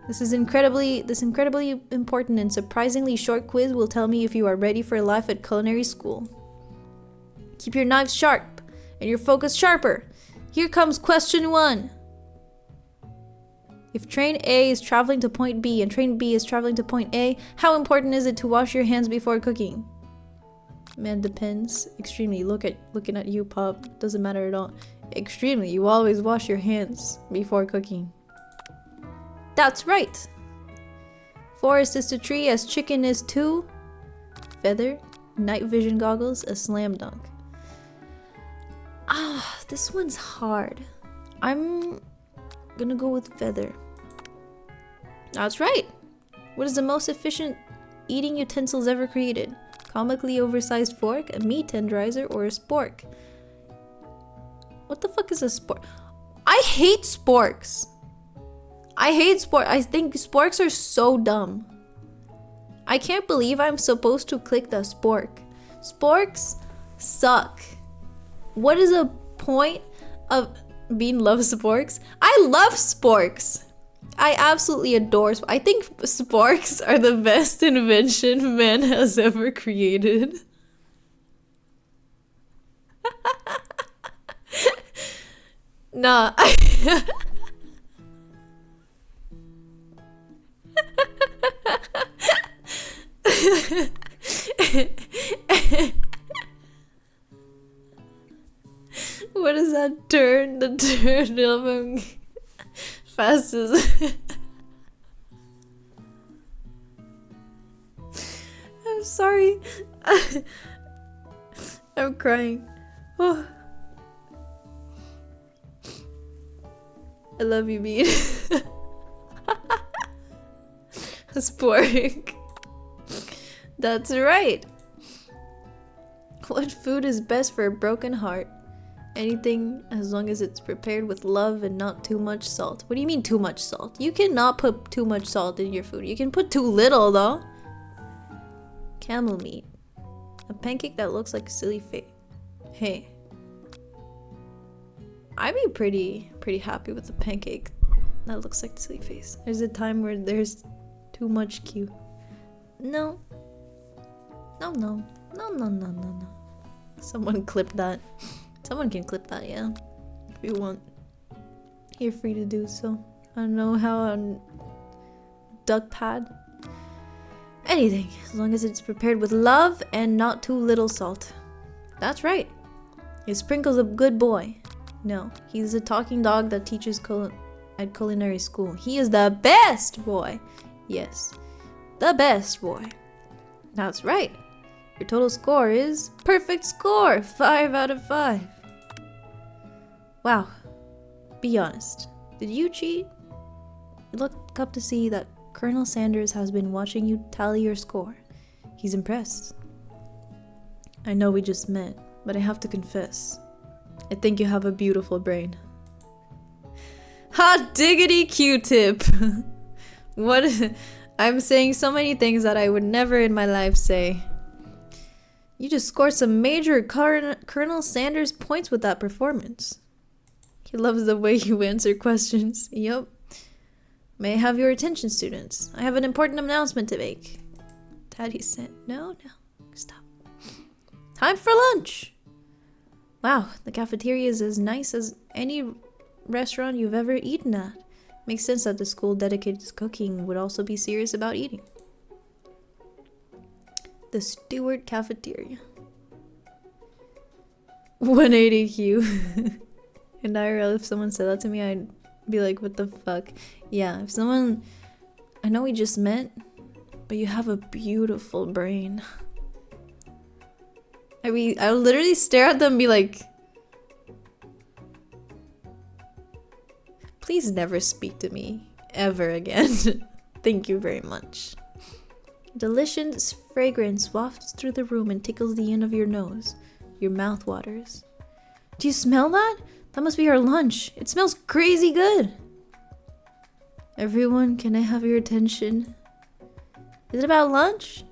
Speaker 1: This incredibly important and surprisingly short quiz will tell me if you are ready for life at culinary school. Keep your knives sharp and your focus sharper. Here comes question 1. If train A is traveling to point B and train B is traveling to point A, how important is it to wash your hands before cooking? Man, depends. Extremely. Looking at you, Pop. Doesn't matter at all. Extremely. You always wash your hands before cooking. That's right. Forest is to tree as chicken is to feather. Night vision goggles, a slam dunk. Ah, this one's hard. I'm gonna go with feather. That's right. What is the most efficient eating utensils ever created? Comically oversized fork, a meat tenderizer, or a spork? What the fuck is a spork? I hate sporks. I think sporks are so dumb. I can't believe I'm supposed to click the spork. Sporks suck. What is the point of Bean loves sporks? I love sporks. I absolutely adore sporks. I think sporks are the best invention man has ever created. Nah. What is that turn? The turn of fastest. I'm sorry. I'm crying. Oh. I love you, Bean. A spork. That's right. What food is best for a broken heart? Anything as long as it's prepared with love and not too much salt. What do you mean too much salt? You cannot put too much salt in your food. You can put too little though. Camel meat. A pancake that looks like a silly face. Hey. I'd be pretty happy with a pancake that looks like a silly face. There's a time where there's too much Q. No. No. Someone clip that. Someone can clip that, yeah. If you want. You're free to do so. I don't know how on duck pad. Anything, as long as it's prepared with love and not too little salt. That's right. Is Sprinkles a good boy? No, he's a talking dog that teaches at culinary school. He is the best boy. Yes, the best boy. That's right. Your total score is perfect score. 5 out of 5. Wow. Be honest. Did you cheat? You look up to see that Colonel Sanders has been watching you tally your score. He's impressed. I know we just met, but I have to confess. I think you have a beautiful brain. Hot diggity Q-tip. What? I'm saying so many things that I would never in my life say. You just scored some major Colonel Sanders points with that performance. He loves the way you answer questions. Yup. May I have your attention, students? I have an important announcement to make. Daddy said, no, stop. Time for lunch. Wow, the cafeteria is as nice as any restaurant you've ever eaten at. Makes sense that the school dedicated to cooking would also be serious about eating. The Stewart Cafeteria. 180 Q. In IRL, if someone said that to me, I'd be like, what the fuck? Yeah, if someone... I know we just met, but you have a beautiful brain. I'll literally stare at them and be like... Please never speak to me ever again. Thank you very much. Delicious fragrance wafts through the room and tickles the end of your nose. Your mouth waters. Do you smell that? That must be our lunch. It smells crazy good. Everyone, can I have your attention? Is it about lunch?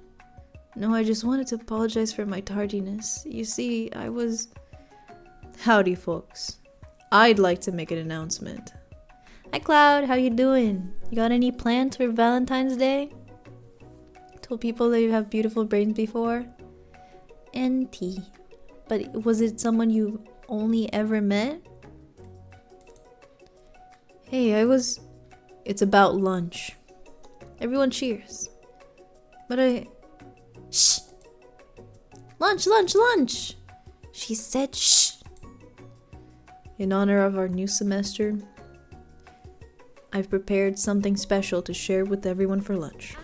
Speaker 1: No, I just wanted to apologize for my tardiness. You see, I was... Howdy, folks. I'd like to make an announcement. Hi, Cloud. How you doing? You got any plans for Valentine's Day? Told people that you have beautiful brains before? NT. But was it someone you only ever met? Hey, It's about lunch. Everyone cheers. But Shh! Lunch! She said shh! In honor of our new semester, I've prepared something special to share with everyone for lunch.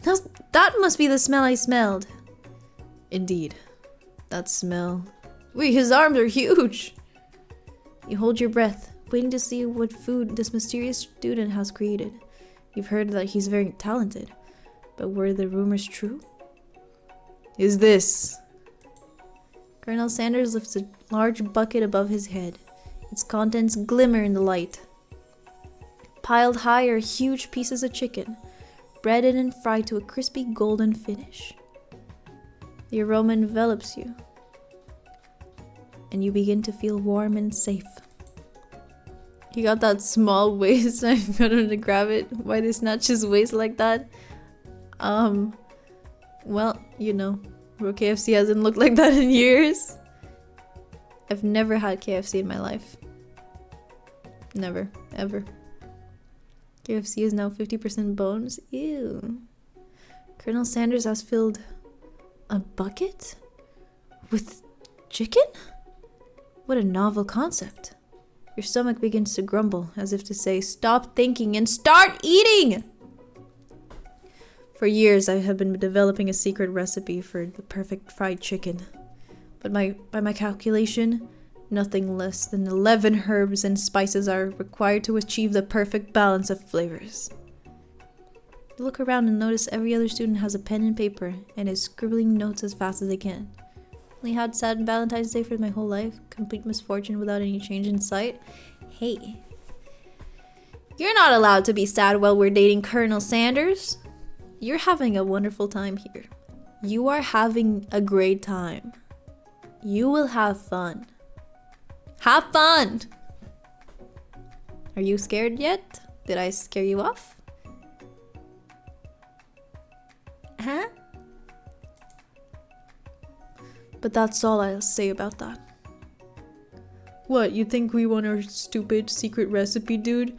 Speaker 1: That must be the smell I smelled. Indeed. That smell. Wait, his arms are huge! You hold your breath, waiting to see what food this mysterious student has created. You've heard that he's very talented, but were the rumors true? Is this? Colonel Sanders lifts a large bucket above his head. Its contents glimmer in the light. Piled high are huge pieces of chicken, breaded and fried to a crispy golden finish. The aroma envelops you, and you begin to feel warm and safe. He got that small waist. I got him to grab it. Why they snatch his waist like that? Well, you know, bro, KFC hasn't looked like that in years. I've never had KFC in my life. Never, ever. KFC is now 50% bones. Ew. Colonel Sanders has filled a bucket with chicken? What a novel concept. Your stomach begins to grumble, as if to say, stop thinking and start eating! For years, I have been developing a secret recipe for the perfect fried chicken. But by my calculation, nothing less than 11 herbs and spices are required to achieve the perfect balance of flavors. You look around and notice every other student has a pen and paper and is scribbling notes as fast as they can. Only had sad Valentine's Day for my whole life, complete misfortune without any change in sight. Hey, you're not allowed to be sad while we're dating Colonel Sanders. You're having a wonderful time here. You are having a great time. You will have fun. Have fun! Are you scared yet? Did I scare you off? Huh? But that's all I'll say about that. What, you think we want our stupid secret recipe, dude?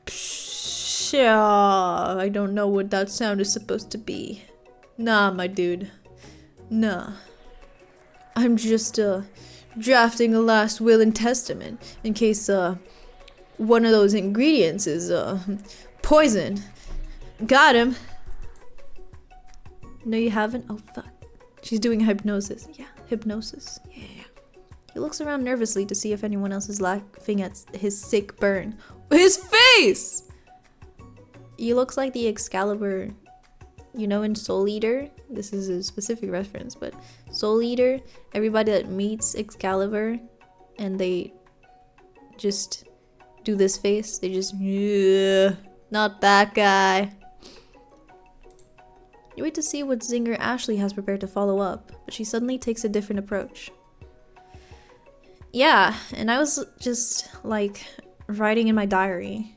Speaker 1: Psh, I don't know what that sound is supposed to be. Nah, my dude. Nah. I'm just, drafting a last will and testament in case, one of those ingredients is, poison. Got him. No, you haven't? Oh, fuck. She's doing hypnosis. Yeah, hypnosis. Yeah. He looks around nervously to see if anyone else is laughing at his sick burn. His face! He looks like the Excalibur, you know, in Soul Eater. This is a specific reference, but Soul Eater, everybody that meets Excalibur and they just do this face, they just, yeah, not that guy. You wait to see what Zinger Ashley has prepared to follow up, but she suddenly takes a different approach. Yeah, and I was just, like, writing in my diary.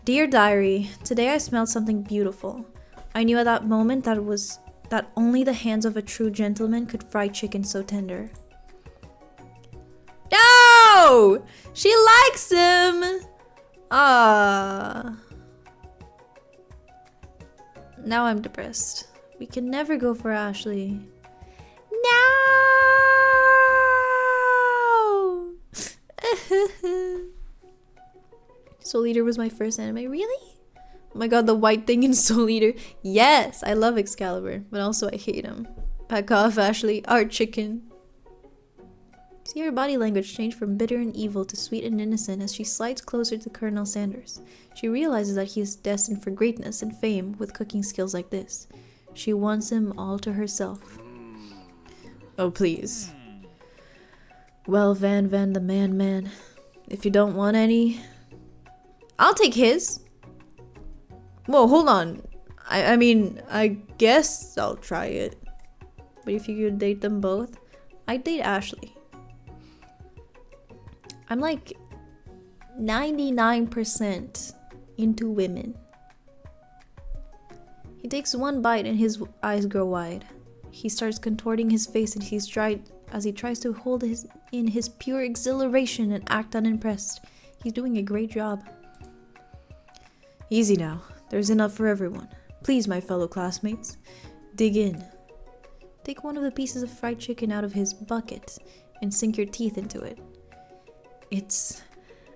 Speaker 1: Dear diary, today I smelled something beautiful. I knew at that moment that only the hands of a true gentleman could fry chicken so tender. No! She likes him! Ah. Now I'm depressed. We can never go for Ashley. No! Soul Eater was my first anime. Really? Oh my god, the white thing in Soul Eater. Yes, I love Excalibur, but also I hate him. Back off, Ashley. Our chicken. See her body language change from bitter and evil to sweet and innocent as she slides closer to Colonel Sanders. She realizes that he is destined for greatness and fame with cooking skills like this. She wants him all to herself. Oh, please. Well, Van the man. If you don't want any, I'll take his. Whoa, hold on. I mean, I guess I'll try it. But if you could date them both, I'd date Ashley. I'm like 99% into women. He takes one bite and his eyes grow wide. He starts contorting his face and as he tries to hold in his pure exhilaration and act unimpressed. He's doing a great job. Easy now. There's enough for everyone. Please, my fellow classmates, dig in. Take one of the pieces of fried chicken out of his bucket and sink your teeth into it. It's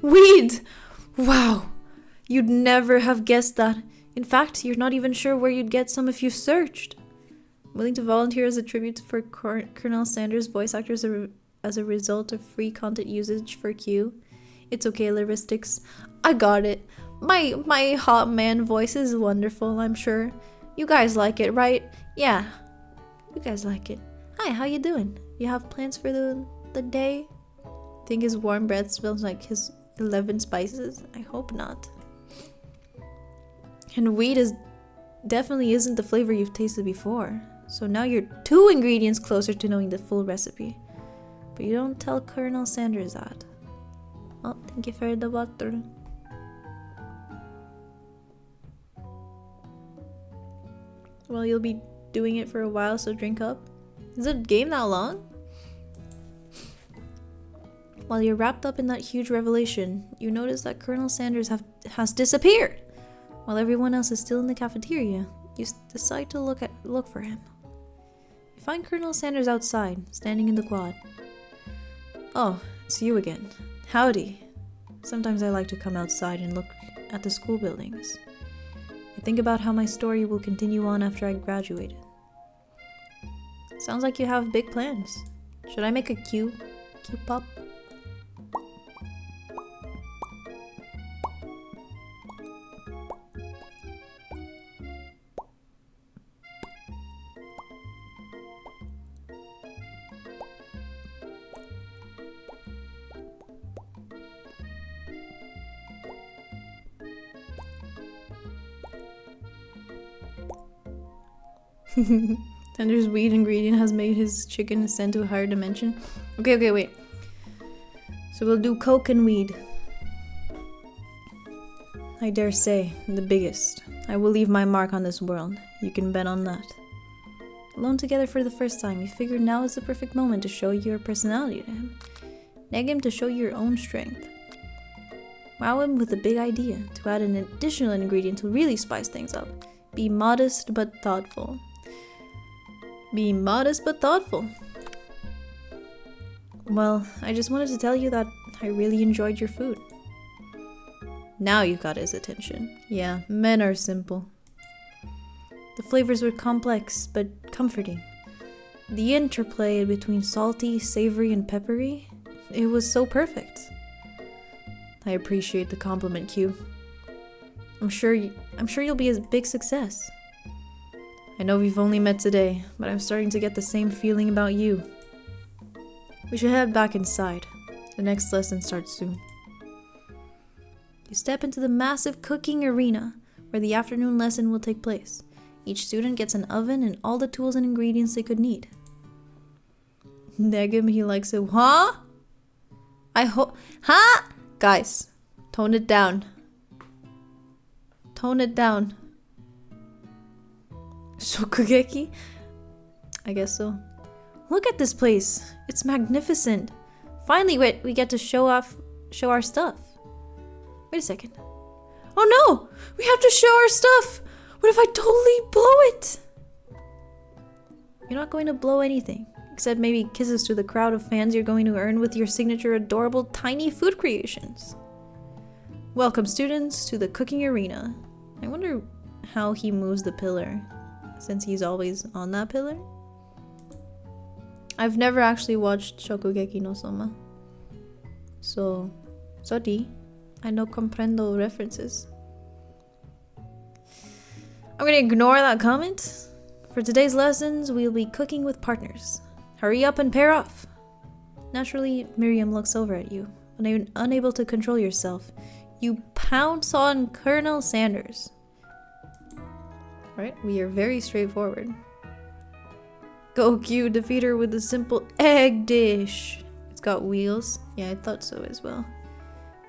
Speaker 1: Weed! Wow! You'd never have guessed that. In fact, you're not even sure where you'd get some if you searched. Willing to volunteer as a tribute for Colonel Sanders' voice actors as a result of free content usage for Q. It's okay, Lyristics. I got it. My hot man voice is wonderful, I'm sure. You guys like it, right? Yeah. You guys like it. Hi, how you doing? You have plans for the day? Think his warm breath smells like his 11 spices? I hope not. And weed definitely isn't the flavor you've tasted before. So now you're 2 ingredients closer to knowing the full recipe. But you don't tell Colonel Sanders that. Oh, thank you for the water. Well, you'll be doing it for a while, so drink up. Is the game that long? While you're wrapped up in that huge revelation, you notice that Colonel Sanders has disappeared. While everyone else is still in the cafeteria, you decide to look for him. You find Colonel Sanders outside, standing in the quad. Oh, it's you again. Howdy. Sometimes I like to come outside and look at the school buildings. I think about how my story will continue on after I graduated. Sounds like you have big plans. Should I make a Q pop? Tender's weed ingredient has made his chicken ascend to a higher dimension. Okay, wait. So we'll do Coke and weed. I dare say, the biggest. I will leave my mark on this world. You can bet on that. Alone together for the first time, you figure now is the perfect moment to show your personality to him. Nag him to show your own strength. Wow him with a big idea, to add an additional ingredient to really spice things up. Be modest but thoughtful. Be modest but thoughtful. Well, I just wanted to tell you that I really enjoyed your food. Now you've got his attention. Yeah, men are simple. The flavors were complex but comforting. The interplay between salty, savory, and peppery, it was so perfect. I appreciate the compliment, Q. I'm sure you'll be a big success. I know we've only met today, but I'm starting to get the same feeling about you. We should head back inside. The next lesson starts soon. You step into the massive cooking arena where the afternoon lesson will take place. Each student gets an oven and all the tools and ingredients they could need. Negim, he likes it. Huh? Huh? Guys, tone it down. Tone it down. Shokugeki? I guess so. Look at this place. It's magnificent. Finally, we get to show our stuff. Wait a second. Oh no! We have to show our stuff! What if I totally blow it? You're not going to blow anything. Except maybe kisses to the crowd of fans you're going to earn with your signature adorable tiny food creations. Welcome, students, to the cooking arena. I wonder how he moves the pillar, since he's always on that pillar. I've never actually watched Shokugeki no Soma. So, sorry, I no comprendo references. I'm gonna ignore that comment. For today's lessons, we'll be cooking with partners. Hurry up and pair off. Naturally, Miriam looks over at you, unable to control yourself. You pounce on Colonel Sanders. Right? We are very straightforward. Goku, defeat her with a simple egg dish. It's got wheels. Yeah, I thought so as well.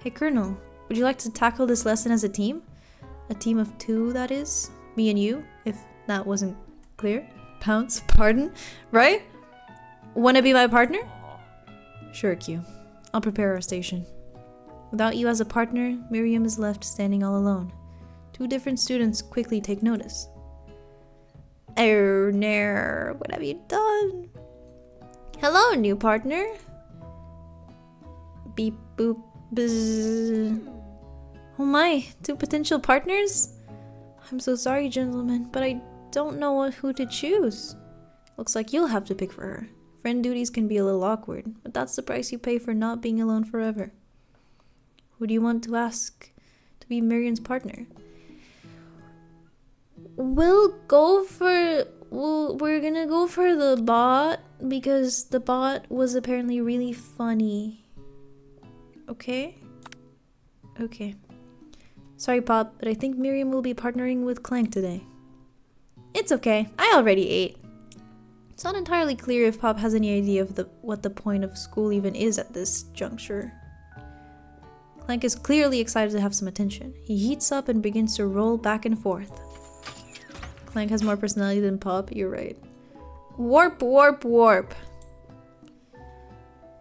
Speaker 1: Hey, Colonel, would you like to tackle this lesson as a team? A team of 2, that is? Me and you, if that wasn't clear. Pounce, pardon? Right? Wanna be my partner? Sure, Q. I'll prepare our station. Without you as a partner, Miriam is left standing all alone. 2 different students quickly take notice. Oh, no. What have you done? Hello, new partner. Beep, boop, Bzz. Oh my, two potential partners? I'm so sorry, gentlemen, but I don't know who to choose. Looks like you'll have to pick for her. Friend duties can be a little awkward, but that's the price you pay for not being alone forever. Who do you want to ask to be Miriam's partner? We're gonna go for the bot because the bot was apparently really funny. Okay? Okay. Sorry, Pop, but I think Miriam will be partnering with Clank today. It's okay. I already ate. It's not entirely clear if Pop has any idea of what the point of school even is at this juncture. Clank is clearly excited to have some attention. He heats up and begins to roll back and forth. Clank has more personality than Pop, you're right. Warp, warp, warp.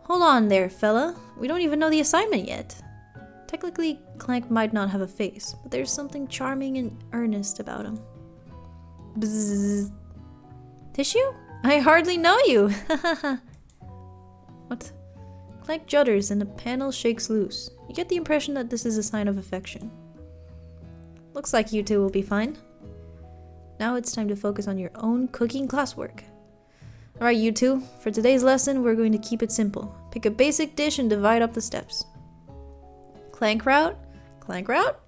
Speaker 1: Hold on there, fella. We don't even know the assignment yet. Technically, Clank might not have a face, but there's something charming and earnest about him. Bzzz. Tissue? I hardly know you. What? Clank judders and the panel shakes loose. You get the impression that this is a sign of affection. Looks like you two will be fine. Now it's time to focus on your own cooking classwork. Alright, you two. For today's lesson, we're going to keep it simple. Pick a basic dish and divide up the steps. Clank route? Clank route?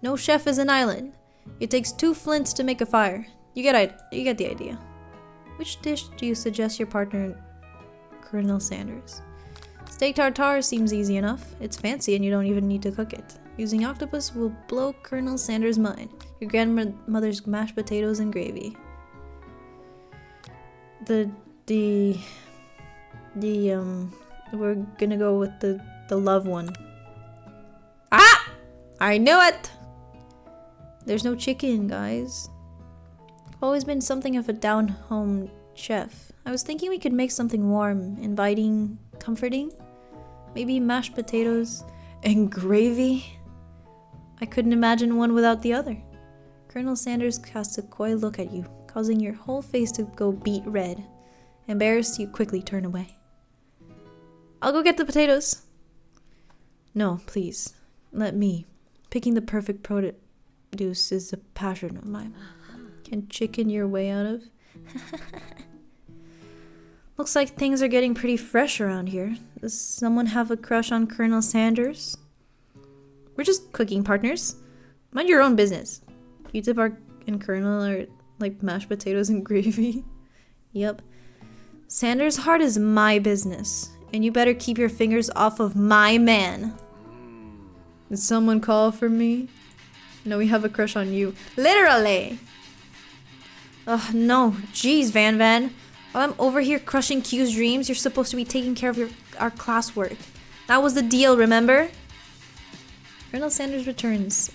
Speaker 1: No chef is an island. It takes 2 flints to make a fire. You get the idea. Which dish do you suggest your partner, Colonel Sanders? Steak tartare seems easy enough. It's fancy and you don't even need to cook it. Using octopus will blow Colonel Sanders' mind. Your grandmother's mashed potatoes and gravy. We're gonna go with the love one. Ah! I knew it! There's no chicken, guys. I've always been something of a down-home chef. I was thinking we could make something warm, inviting, comforting. Maybe mashed potatoes and gravy. I couldn't imagine one without the other. Colonel Sanders casts a coy look at you, causing your whole face to go beet red. Embarrassed, you quickly turn away. I'll go get the potatoes. No, please. Let me. Picking the perfect produce is a passion of mine. Can chicken your way out of? Looks like things are getting pretty fresh around here. Does someone have a crush on Colonel Sanders? We're just cooking partners. Mind your own business. Q-Tip and Colonel are like mashed potatoes and gravy. Yep. Sanders' heart is my business. And you better keep your fingers off of my man. Did someone call for me? No, we have a crush on you. Literally! Ugh, no. Jeez, Van Van. While I'm over here crushing Q's dreams, you're supposed to be taking care of our classwork. That was the deal, remember? Colonel Sanders returns,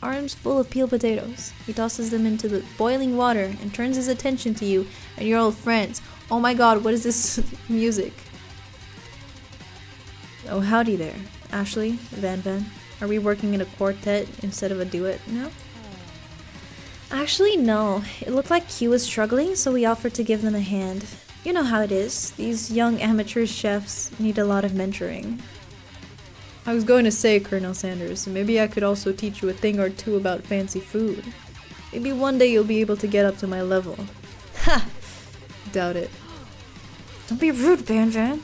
Speaker 1: arms full of peeled potatoes. He tosses them into the boiling water and turns his attention to you and your old friends. Oh my god, what is this music? Oh, howdy there. Ashley, Van Van. Are we working in a quartet instead of a duet now? Actually, no. It looked like Q was struggling, so we offered to give them a hand. You know how it is. These young amateur chefs need a lot of mentoring. I was going to say, Colonel Sanders, maybe I could also teach you a thing or two about fancy food. Maybe one day you'll be able to get up to my level. Ha! Doubt it. Don't be rude, Van Van.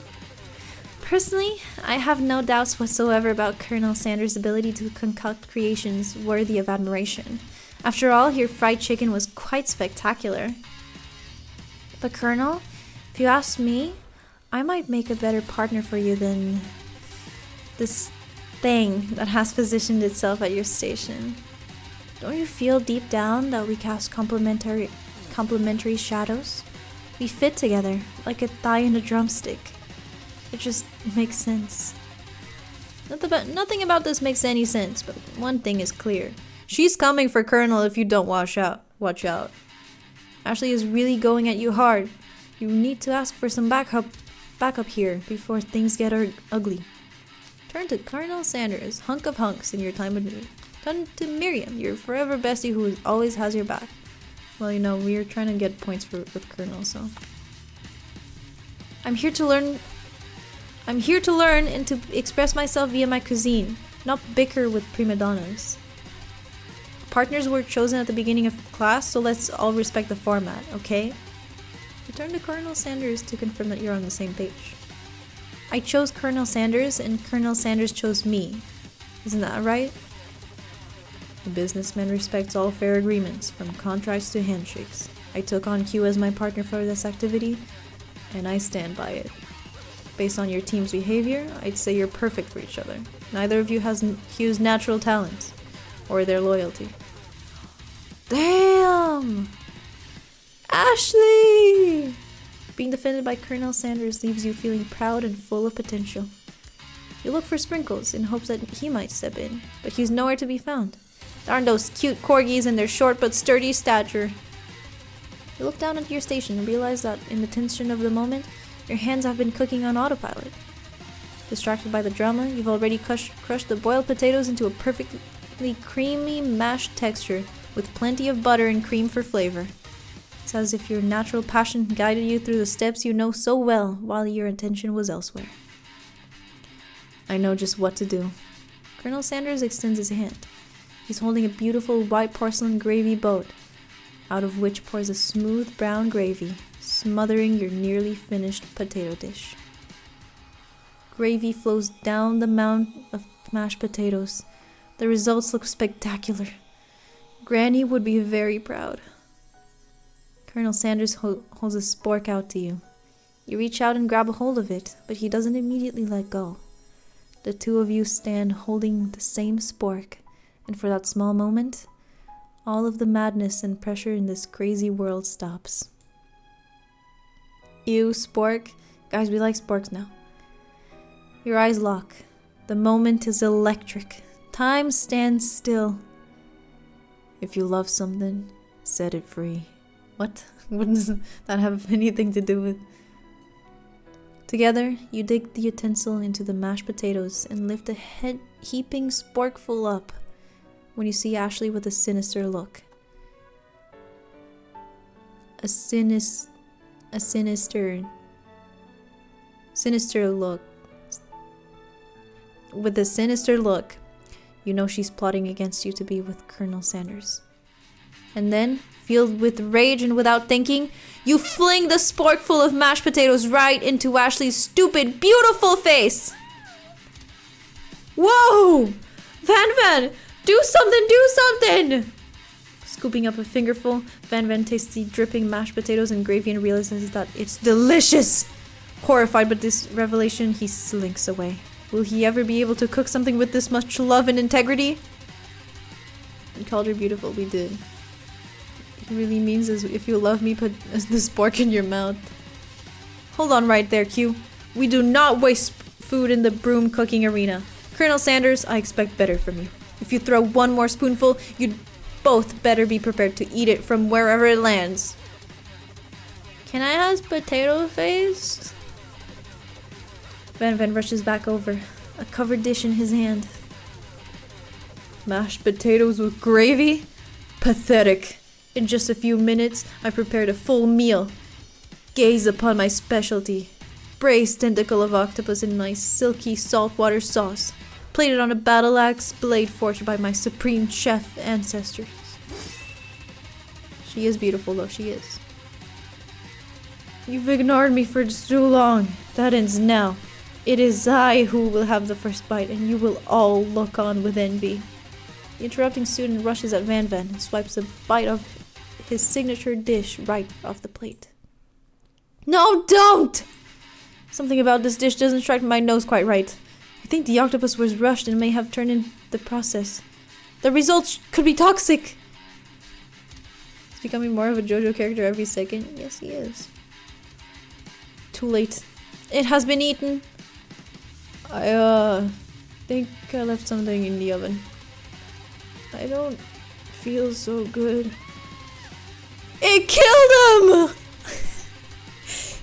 Speaker 1: Personally, I have no doubts whatsoever about Colonel Sanders' ability to concoct creations worthy of admiration. After all, your fried chicken was quite spectacular. But Colonel, if you ask me, I might make a better partner for you than this thing that has positioned itself at your station. Don't you feel deep down that we cast complementary shadows? We fit together, like a thigh and a drumstick. It just makes sense. Nothing about this makes any sense, but one thing is clear. She's coming for Colonel if you don't watch out. Ashley is really going at you hard. You need to ask for some backup here before things get ugly. Turn to Colonel Sanders, hunk of hunks in your time of need. Turn to Miriam, your forever bestie who always has your back. Well, you know, we're trying to get points with Colonel, so. I'm here to learn I'm here to learn and to express myself via my cuisine, not bicker with prima donnas. Partners were chosen at the beginning of class, so let's all respect the format, okay? Return to Colonel Sanders to confirm that you're on the same page. I chose Colonel Sanders and Colonel Sanders chose me. Isn't that right? A businessman respects all fair agreements, from contracts to handshakes. I took on Q as my partner for this activity, and I stand by it. Based on your team's behavior, I'd say you're perfect for each other. Neither of you has Q's natural talents, or their loyalty. Damn! Ashley! Being defended by Colonel Sanders leaves you feeling proud and full of potential. You look for Sprinkles in hopes that he might step in, but he's nowhere to be found. Darn those cute corgis and their short but sturdy stature. You look down at your station and realize that in the tension of the moment, your hands have been cooking on autopilot. Distracted by the drama, you've already crushed the boiled potatoes into a perfectly creamy mashed texture with plenty of butter and cream for flavor. It's as if your natural passion guided you through the steps you know so well while your attention was elsewhere. I know just what to do. Colonel Sanders extends his hand. He's holding a beautiful white porcelain gravy boat, out of which pours a smooth brown gravy, smothering your nearly finished potato dish. Gravy flows down the mound of mashed potatoes. The results look spectacular. Granny would be very proud. Colonel Sanders holds a spork out to you. You reach out and grab a hold of it, but he doesn't immediately let go. The two of you stand holding the same spork, and for that small moment, all of the madness and pressure in this crazy world stops. Ew, spork. Guys, we like sporks now. Your eyes lock. The moment is electric. Time stands still. If you love something, set it free. What? What does that have anything to do with? Together, you dig the utensil into the mashed potatoes and lift a heaping sporkful up when you see Ashley with a sinister look. A sinister look. With a sinister look, you know she's plotting against you to be with Colonel Sanders. And then, filled with rage and without thinking, you fling the sporkful of mashed potatoes right into Ashley's stupid, beautiful face! Whoa! Van! Do something! Scooping up a fingerful, Van tastes the dripping mashed potatoes and gravy and realizes that it's delicious! Horrified by this revelation, he slinks away. Will he ever be able to cook something with this much love and integrity? We called her beautiful, we did. It really means is if you love me, put the spork in your mouth. Hold on right there, Q. We do not waste food in the broom cooking arena. Colonel Sanders, I expect better from you. If you throw one more spoonful, you'd both better be prepared to eat it from wherever it lands. Can I have potato face? Van rushes back over, a covered dish in his hand. Mashed potatoes with gravy? Pathetic. In just a few minutes, I prepared a full meal. Gaze upon my specialty. Braised tentacle of octopus in my silky saltwater sauce, plated on a battle axe blade forged by my supreme chef ancestors. She is beautiful, though, she is. You've ignored me for too long. That ends now. It is I who will have the first bite, and you will all look on with envy. The interrupting student rushes at Van and swipes a bite of his signature dish right off the plate. No, don't! Something about this dish doesn't strike my nose quite right. I think the octopus was rushed and may have turned in the process. The results could be toxic! He's becoming more of a JoJo character every second. Yes, he is. Too late. It has been eaten. I think I left something in the oven. I don't feel so good. It killed him!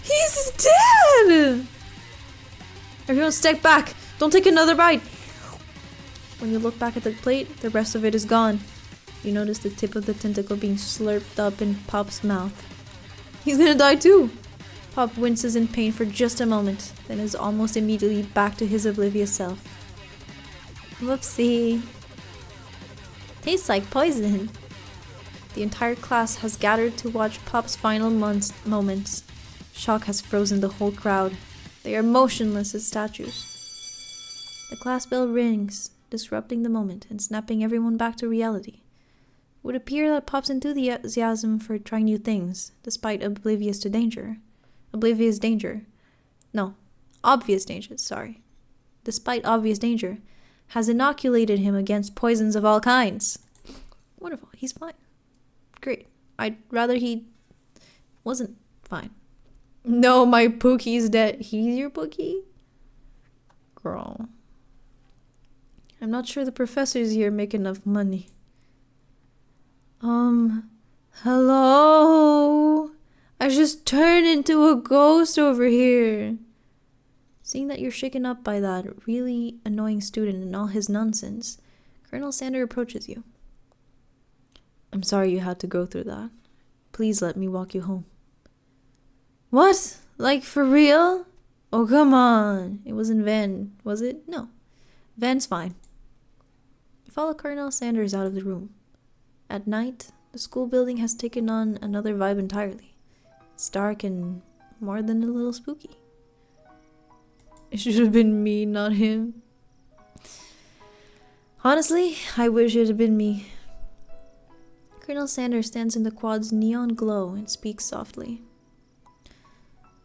Speaker 1: He's dead! Everyone step back! Don't take another bite! When you look back at the plate, the rest of it is gone. You notice the tip of the tentacle being slurped up in Pop's mouth. He's gonna die too! Pop winces in pain for just a moment, then is almost immediately back to his oblivious self. Whoopsie. Tastes like poison. The entire class has gathered to watch Pop's final moments. Shock has frozen the whole crowd. They are motionless as statues. The class bell rings, disrupting the moment and snapping everyone back to reality. It would appear that Pop's enthusiasm for trying new things, despite obvious danger. Despite obvious danger, has inoculated him against poisons of all kinds. Wonderful, he's fine. Great. I'd rather he wasn't fine. No, my Pookie's dead. He's your Pookie? Girl. I'm not sure the professors here make enough money. Hello? I just turned into a ghost over here. Seeing that you're shaken up by that really annoying student and all his nonsense, Colonel Sander approaches you. I'm sorry you had to go through that. Please let me walk you home. What? Like for real? Oh, come on. It wasn't Van, was it? No. Van's fine. You follow Colonel Sanders out of the room. At night, the school building has taken on another vibe entirely. It's dark and more than a little spooky. It should have been me, not him. Honestly, I wish it had been me. Colonel Sanders stands in the quad's neon glow and speaks softly.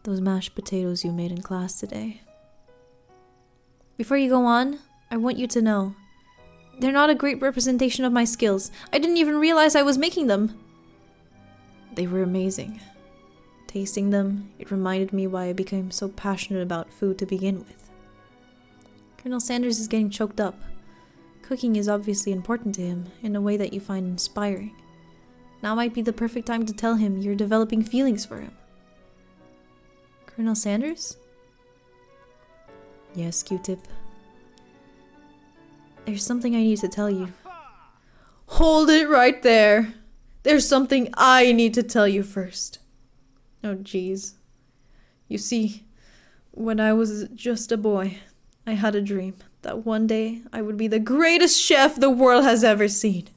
Speaker 1: Those mashed potatoes you made in class today. Before you go on, I want you to know, they're not a great representation of my skills. I didn't even realize I was making them. They were amazing. Tasting them, it reminded me why I became so passionate about food to begin with. Colonel Sanders is getting choked up. Cooking is obviously important to him in a way that you find inspiring. Now might be the perfect time to tell him you're developing feelings for him. Colonel Sanders? Yes, Q-Tip. There's something I need to tell you. Hold it right there. There's something I need to tell you first. Oh, jeez. You see, when I was just a boy, I had a dream that one day I would be the greatest chef the world has ever seen.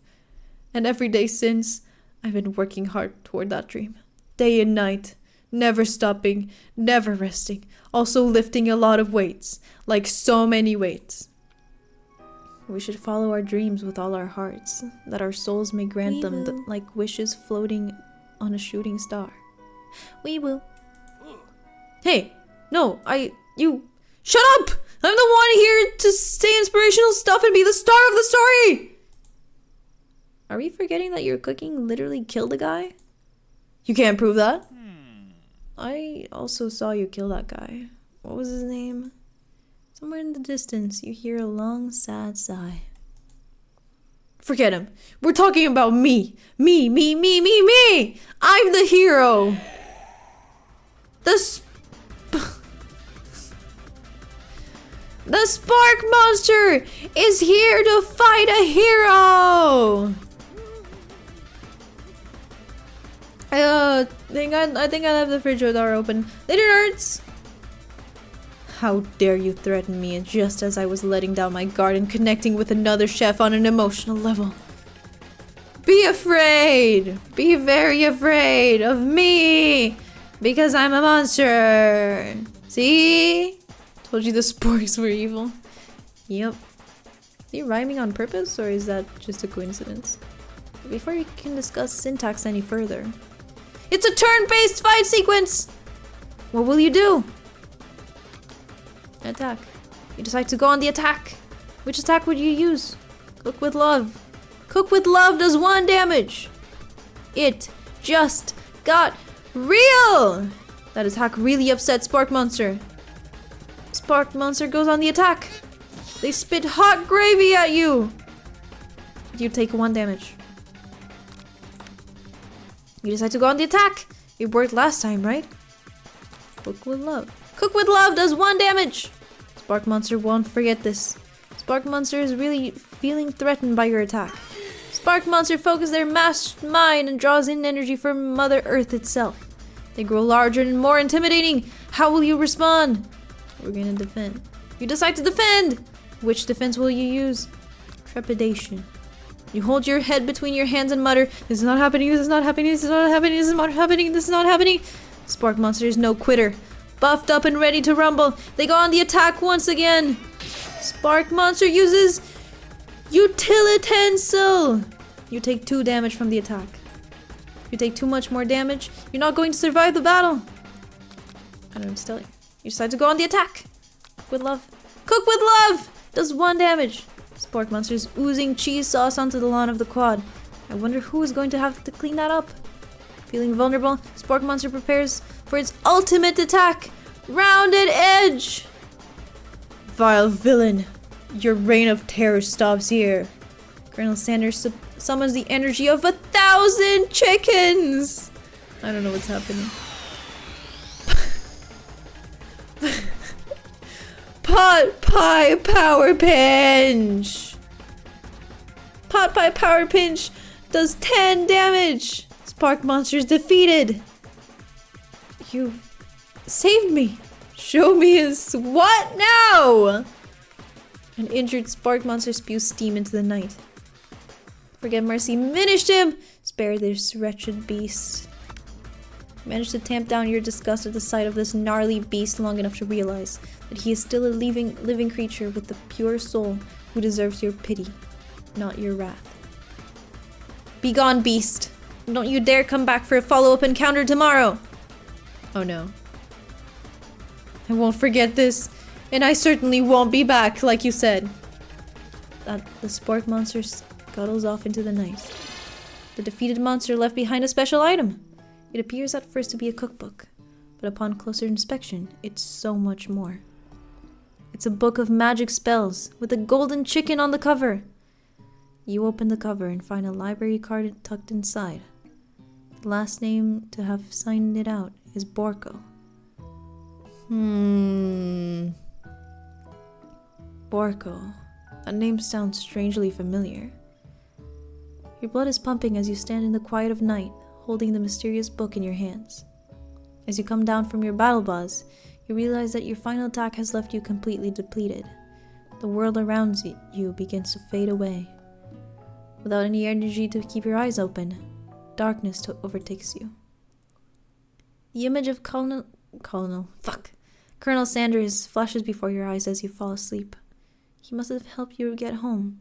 Speaker 1: And every day since, I've been working hard toward that dream. Day and night. Never stopping, never resting. Also lifting a lot of weights. Like so many weights. We should follow our dreams with all our hearts, that our souls may grant them like wishes floating on a shooting star. We will. Hey, no, you, shut up! I'm the one here to say inspirational stuff and be the star of the story! Are we forgetting that your cooking literally killed a guy? You can't prove that. I also saw you kill that guy. What was his name? Somewhere in the distance, you hear a long, sad sigh. Forget him. We're talking about me. Me. I'm the hero. The Spark Monster is here to fight a hero. I think I left the fridge door open. Later, nerds. How dare you threaten me just as I was letting down my guard and connecting with another chef on an emotional level. Be afraid! Be very afraid of me! Because I'm a monster! See? Told you the sporks were evil. Yep. Is he rhyming on purpose or is that just a coincidence? Before you can discuss syntax any further. It's a turn-based fight sequence! What will you do? Attack. You decide to go on the attack. Which attack would you use? Cook with love. Cook with love does 1 damage. It just got real! That attack really upset Spark Monster. Spark Monster goes on the attack. They spit hot gravy at you. You take 1 damage. You decide to go on the attack. It worked last time, right? Cook with love. Cook with love does 1 damage. Spark Monster won't forget this. Spark Monster is really feeling threatened by your attack. Spark Monster focuses their masked mind and draws in energy from Mother Earth itself. They grow larger and more intimidating. How will you respond? We're gonna defend. You decide to defend! Which defense will you use? Trepidation. You hold your head between your hands and mutter, this is not happening, this is not happening, this is not happening, this is not happening, this is not happening. Spark Monster is no quitter. Buffed up and ready to rumble, they go on the attack once again. Spark Monster uses Utilitensile. You take 2 damage from the attack. If you take too much more damage, you're not going to survive the battle. I don't know what to tell you. You decide to go on the attack. Cook with love. Cook with love! Does 1 damage. Spark Monster is oozing cheese sauce onto the lawn of the quad. I wonder who is going to have to clean that up. Feeling vulnerable, Spark Monster prepares for its ultimate attack. Rounded Edge! Vile villain, your reign of terror stops here. Colonel Sanders summons the energy of 1,000 chickens! I don't know what's happening. Pot Pie Power Pinch! Pot Pie Power Pinch does 10 damage! Spark Monster's defeated! You saved me! Show me his what now? An injured Spark Monster spews steam into the night. Forget mercy, finished him! Spare this wretched beast. Manage to tamp down your disgust at the sight of this gnarly beast long enough to realize that he is still a living creature with the pure soul who deserves your pity, not your wrath. Begone, beast! Don't you dare come back for a follow-up encounter tomorrow! Oh no. I won't forget this, and I certainly won't be back, like you said. The Spark Monster scuttles off into the night. The defeated monster left behind a special item. It appears at first to be a cookbook, but upon closer inspection, it's so much more. It's a book of magic spells, with a golden chicken on the cover. You open the cover and find a library card tucked inside. The last name to have signed it out is Borko. Borko. That name sounds strangely familiar. Your blood is pumping as you stand in the quiet of night, holding the mysterious book in your hands. As you come down from your battle boss, you realize that your final attack has left you completely depleted. The world around you begins to fade away. Without any energy to keep your eyes open, darkness overtakes you. The image of Colonel Sanders flashes before your eyes as you fall asleep. He must have helped you get home.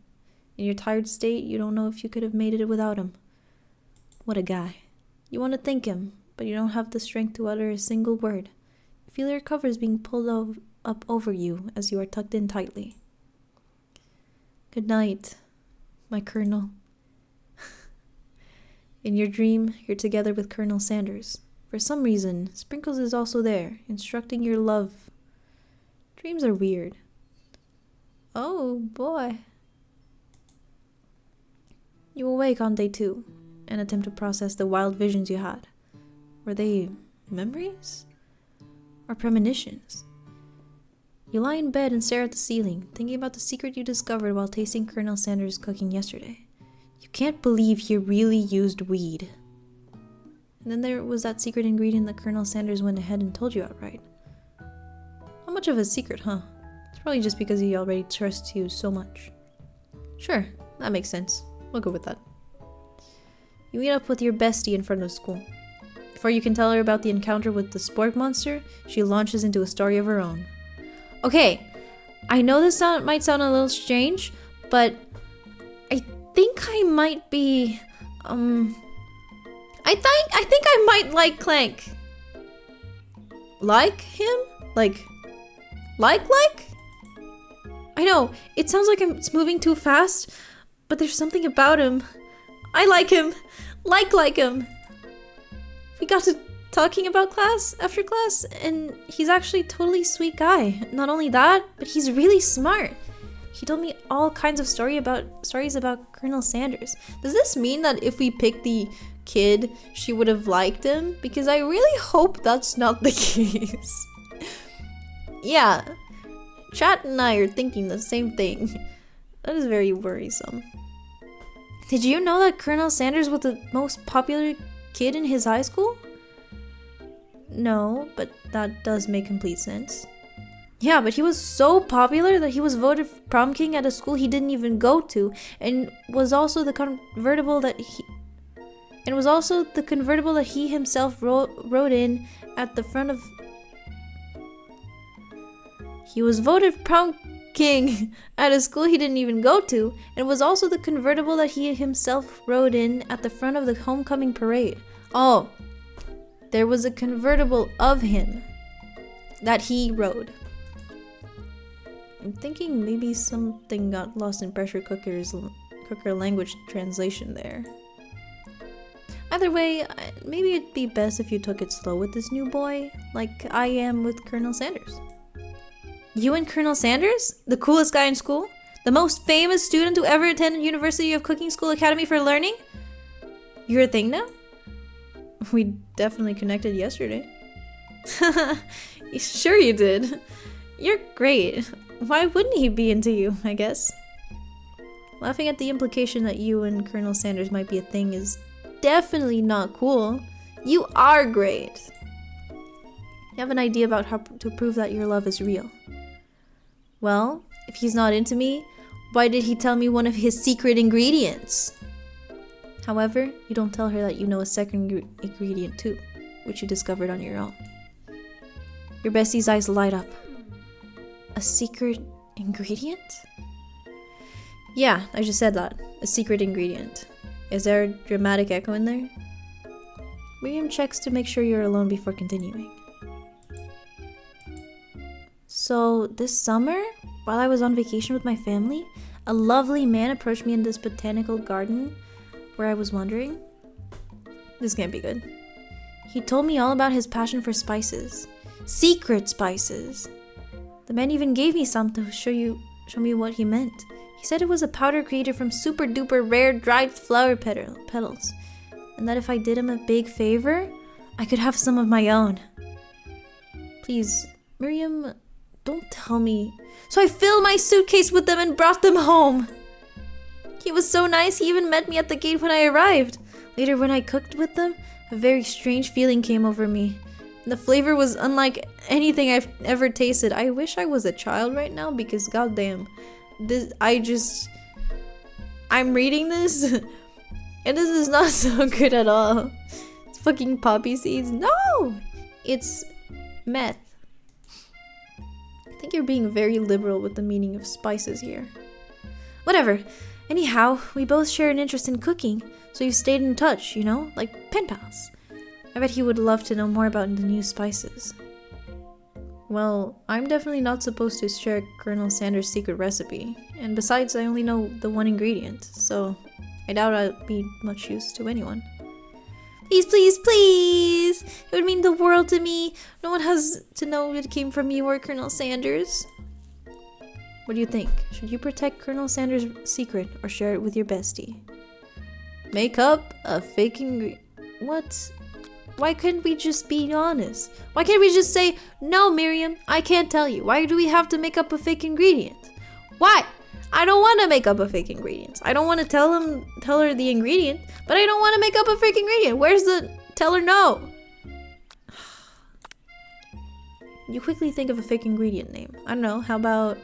Speaker 1: In your tired state, you don't know if you could have made it without him. What a guy. You want to thank him, but you don't have the strength to utter a single word. You feel your covers being pulled up over you as you are tucked in tightly. Good night, my Colonel. In your dream, you're together with Colonel Sanders. For some reason, Sprinkles is also there, instructing your love. Dreams are weird. Oh, boy. You awake on day 2 and attempt to process the wild visions you had. Were they memories? Or premonitions? You lie in bed and stare at the ceiling, thinking about the secret you discovered while tasting Colonel Sanders' cooking yesterday. You can't believe he really used weed. And then there was that secret ingredient that Colonel Sanders went ahead and told you outright. Not much of a secret, huh? It's probably just because he already trusts you so much. Sure, that makes sense. We'll go with that. You meet up with your bestie in front of school. Before you can tell her about the encounter with the Spark Monster, she launches into a story of her own. Okay, I know this might sound a little strange, but I think I might be, I think I might like Clank. Like him? Like? I know, it sounds like it's moving too fast, but there's something about him. I like him. Like him. We got to talking about class after class, and he's actually a totally sweet guy. Not only that, but he's really smart. He told me all kinds of stories about Colonel Sanders. Does this mean that if we picked the kid, she would have liked him? Because I really hope that's not the case. Yeah, Chat and I are thinking the same thing. That is very worrisome. Did you know that Colonel Sanders was the most popular kid in his high school? No, but that does make complete sense. Yeah, but he was so popular that he was voted prom king at a school he didn't even go to, and was also the convertible that he himself rode in at the front of. He was voted prom king at a school he didn't even go to, and was also the convertible that he himself rode in at the front of the homecoming parade. Oh, there was a convertible of him that he rode. I'm thinking maybe something got lost in pressure cooker language translation there. Either way, maybe it'd be best if you took it slow with this new boy, like I am with Colonel Sanders. You and Colonel Sanders? The coolest guy in school? The most famous student to ever attend University of Cooking School Academy for Learning? You're a thing now? We definitely connected yesterday. Sure you did. You're great. Why wouldn't he be into you, I guess? Laughing at the implication that you and Colonel Sanders might be a thing is definitely not cool. You are great. You have an idea about how to prove that your love is real. Well, if he's not into me, why did he tell me one of his secret ingredients? However, you don't tell her that you know a second ingredient too, which you discovered on your own. Your bestie's eyes light up. A secret ingredient? Yeah, I just said that. A secret ingredient. Is there a dramatic echo in there? Miriam checks to make sure you're alone before continuing. So, this summer, while I was on vacation with my family, a lovely man approached me in this botanical garden where I was wandering. This can't be good. He told me all about his passion for spices. Secret spices! The man even gave me some to show me what he meant. He said it was a powder created from super duper rare dried flower petals, and that if I did him a big favor, I could have some of my own. Please, Miriam, don't tell me. So I filled my suitcase with them and brought them home. He was so nice, he even met me at the gate when I arrived. Later, when I cooked with them, a very strange feeling came over me. The flavor was unlike anything I've ever tasted. I wish I was a child right now because goddamn, I'm reading this and this is not so good at all. It's fucking poppy seeds. No! It's meth. I think you're being very liberal with the meaning of spices here. Whatever. Anyhow, we both share an interest in cooking, so you stayed in touch, you know, like pen pals. I bet he would love to know more about the new spices. Well, I'm definitely not supposed to share Colonel Sanders' secret recipe, and besides, I only know the one ingredient, so I doubt I'll be much use to anyone. Please, please, please! It would mean the world to me. No one has to know it came from you or Colonel Sanders. What do you think? Should you protect Colonel Sanders' secret or share it with your bestie? Make up a fake ingredient. What? Why couldn't we just be honest? Why can't we just say, no, Miriam, I can't tell you. Why do we have to make up a fake ingredient? Why? I don't want to make up a fake ingredient. I don't want to tell her the ingredient, but I don't want to make up a fake ingredient. Where's the tell her no? You quickly think of a fake ingredient name. I don't know, how about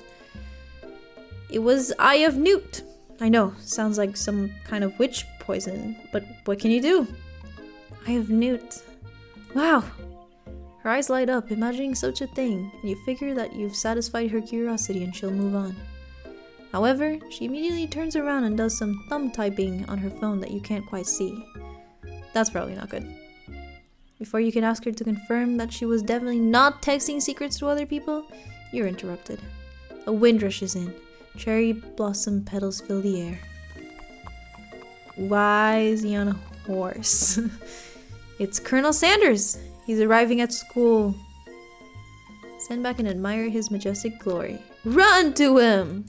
Speaker 1: it was Eye of Newt? I know, sounds like some kind of witch poison, but what can you do? Eye of Newt. Wow. Her eyes light up, imagining such a thing, and you figure that you've satisfied her curiosity and she'll move on. However, she immediately turns around and does some thumb typing on her phone that you can't quite see. That's probably not good. Before you can ask her to confirm that she was definitely not texting secrets to other people, you're interrupted. A wind rushes in. Cherry blossom petals fill the air. Why is he on a horse? It's Colonel Sanders! He's arriving at school. Stand back and admire his majestic glory. Run to him!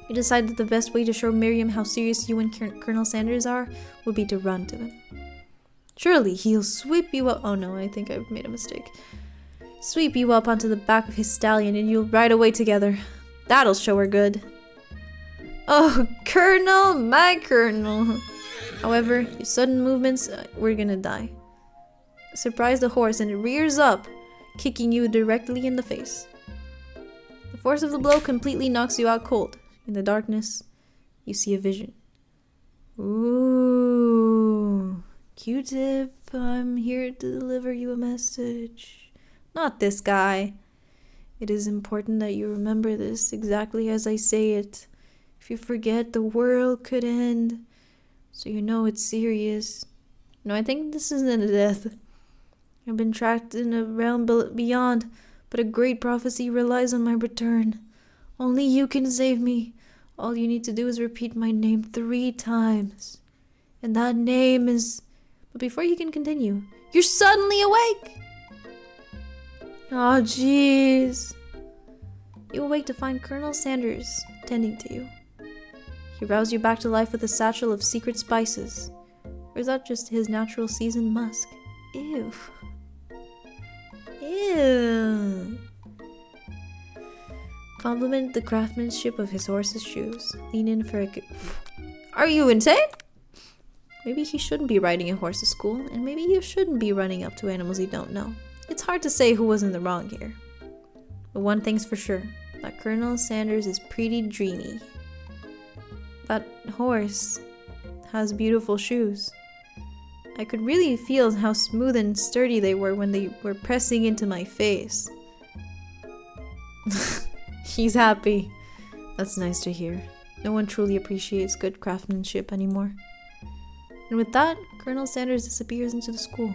Speaker 1: You decide that the best way to show Miriam how serious you and Colonel Sanders are would be to run to him. Surely he'll sweep you up. Oh no, I think I've made a mistake. Sweep you up onto the back of his stallion and you'll ride away together. That'll show her good. Oh, Colonel, my Colonel. However, your sudden movements, we're gonna die. surprise the horse and it rears up, kicking you directly in the face. The force of the blow completely knocks you out cold. In the darkness, you see a vision. Ooh, Q-tip, I'm here to deliver you a message. Not this guy. It is important that you remember this exactly as I say it. If you forget, the world could end. So you know it's serious. No, I think this isn't a death. I've been trapped in a realm beyond, but a great prophecy relies on my return. Only you can save me. All you need to do is repeat my name 3 times. And that name is... But before you can continue, you're suddenly awake! Oh, jeez. You awake to find Colonel Sanders tending to you. He roused you back to life with a satchel of secret spices. Or is that just his natural seasoned musk? Ew. Ew. Compliment the craftsmanship of his horse's shoes. Lean in for a good... Are you insane? Maybe he shouldn't be riding a horse to school, and maybe you shouldn't be running up to animals you don't know. It's hard to say who was in the wrong here. But one thing's for sure, that Colonel Sanders is pretty dreamy. That horse has beautiful shoes. I could really feel how smooth and sturdy they were when they were pressing into my face. He's happy. That's nice to hear. No one truly appreciates good craftsmanship anymore. And with that, Colonel Sanders disappears into the school,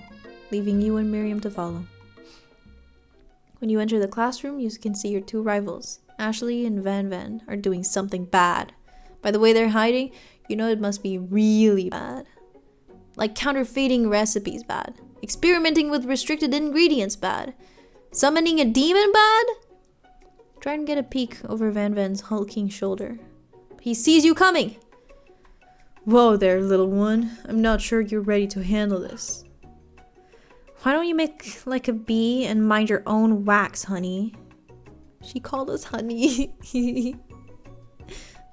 Speaker 1: leaving you and Miriam to follow. When you enter the classroom, you can see your 2 rivals, Ashley and Van Van, are doing something bad. By the way they're hiding, you know it must be really bad. Like counterfeiting recipes bad. Experimenting with restricted ingredients bad. Summoning a demon bad? Try and get a peek over Van Van's hulking shoulder. He sees you coming! Whoa there, little one. I'm not sure you're ready to handle this. Why don't you make like a bee and mind your own wax, honey? She called us honey.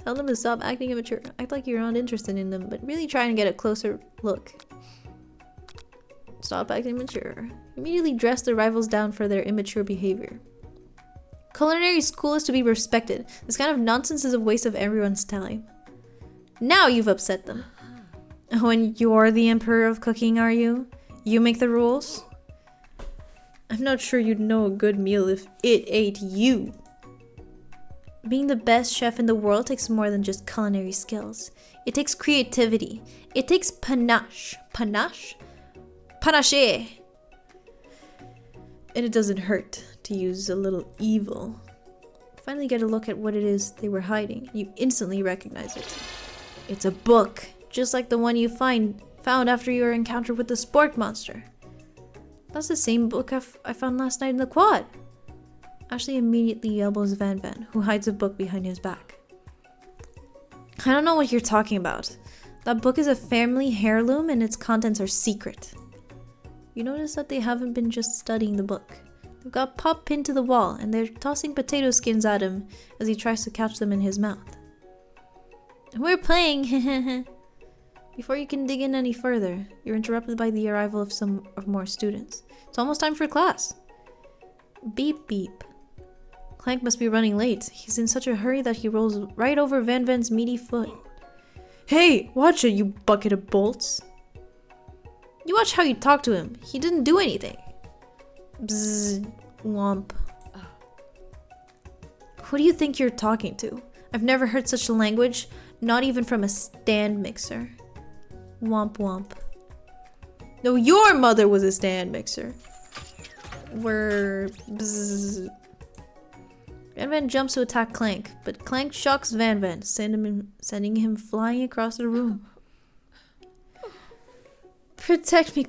Speaker 1: Tell them to stop acting immature. Act like you're not interested in them, but really try and get a closer look. Stop acting mature. Immediately dress the rivals down for their immature behavior. Culinary school is to be respected. This kind of nonsense is a waste of everyone's time. Now you've upset them. Oh, and you're the emperor of cooking, are you? You make the rules? I'm not sure you'd know a good meal if it ate you. Being the best chef in the world takes more than just culinary skills. It takes creativity. It takes panache. Panache? Panache! And it doesn't hurt to use a little evil. Finally get a look at what it is they were hiding. You instantly recognize it. It's a book, just like the one you found after your encounter with the spork monster. That's the same book I found last night in the quad. Ashley immediately elbows Van Van, who hides a book behind his back. I don't know what you're talking about. That book is a family heirloom and its contents are secret. You notice that they haven't been just studying the book. They've got Pop pinned to the wall and they're tossing potato skins at him as he tries to catch them in his mouth. We're playing. Before you can dig in any further, you're interrupted by the arrival of more students. It's almost time for class. Beep beep. Clank must be running late. He's in such a hurry that he rolls right over Van Van's meaty foot. Hey, watch it, you bucket of bolts. You watch how you talk to him. He didn't do anything. Bzzz, womp. Who do you think you're talking to? I've never heard such a language, not even from a stand mixer. Womp womp. No, your mother was a stand mixer. We're... Bzzz. Van Van jumps to attack Clank, but Clank shocks Van Van, sending him flying across the room. Protect me,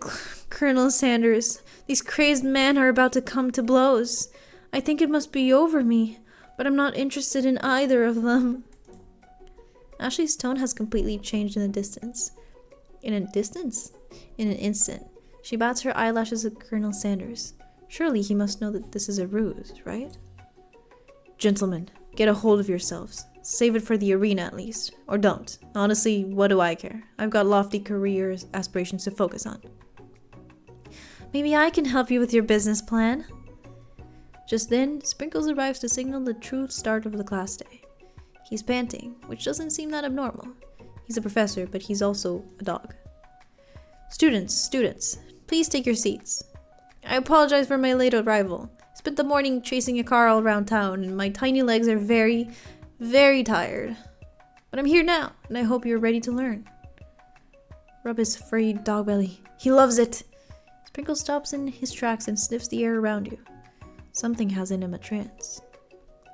Speaker 1: Colonel Sanders. These crazed men are about to come to blows. I think it must be over me, but I'm not interested in either of them. Ashley's tone has completely changed in the distance. In an instant. She bats her eyelashes at Colonel Sanders. Surely he must know that this is a ruse, right? Gentlemen, get a hold of yourselves. Save it for the arena at least. Or don't. Honestly, what do I care? I've got lofty career aspirations to focus on. Maybe I can help you with your business plan. Just then, Sprinkles arrives to signal the true start of the class day. He's panting, which doesn't seem that abnormal. He's a professor, but he's also a dog. Students, please take your seats. I apologize for my late arrival. Spent the morning chasing a car all around town, and my tiny legs are very, very tired. But I'm here now, and I hope you're ready to learn. Rub his furry dog belly. He loves it. Sprinkles stops in his tracks and sniffs the air around you. Something has in him a trance.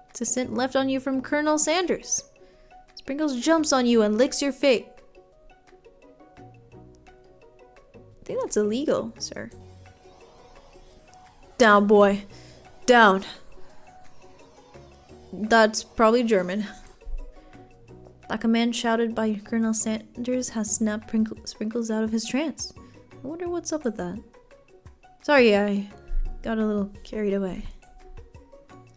Speaker 1: It's a scent left on you from Colonel Sanders. Sprinkles jumps on you and licks your face. I think that's illegal, sir. Down, boy. Down. That's probably German. Like a man shouted by Colonel Sanders has snapped Sprinkles out of his trance. I wonder what's up with that. Sorry, I got a little carried away.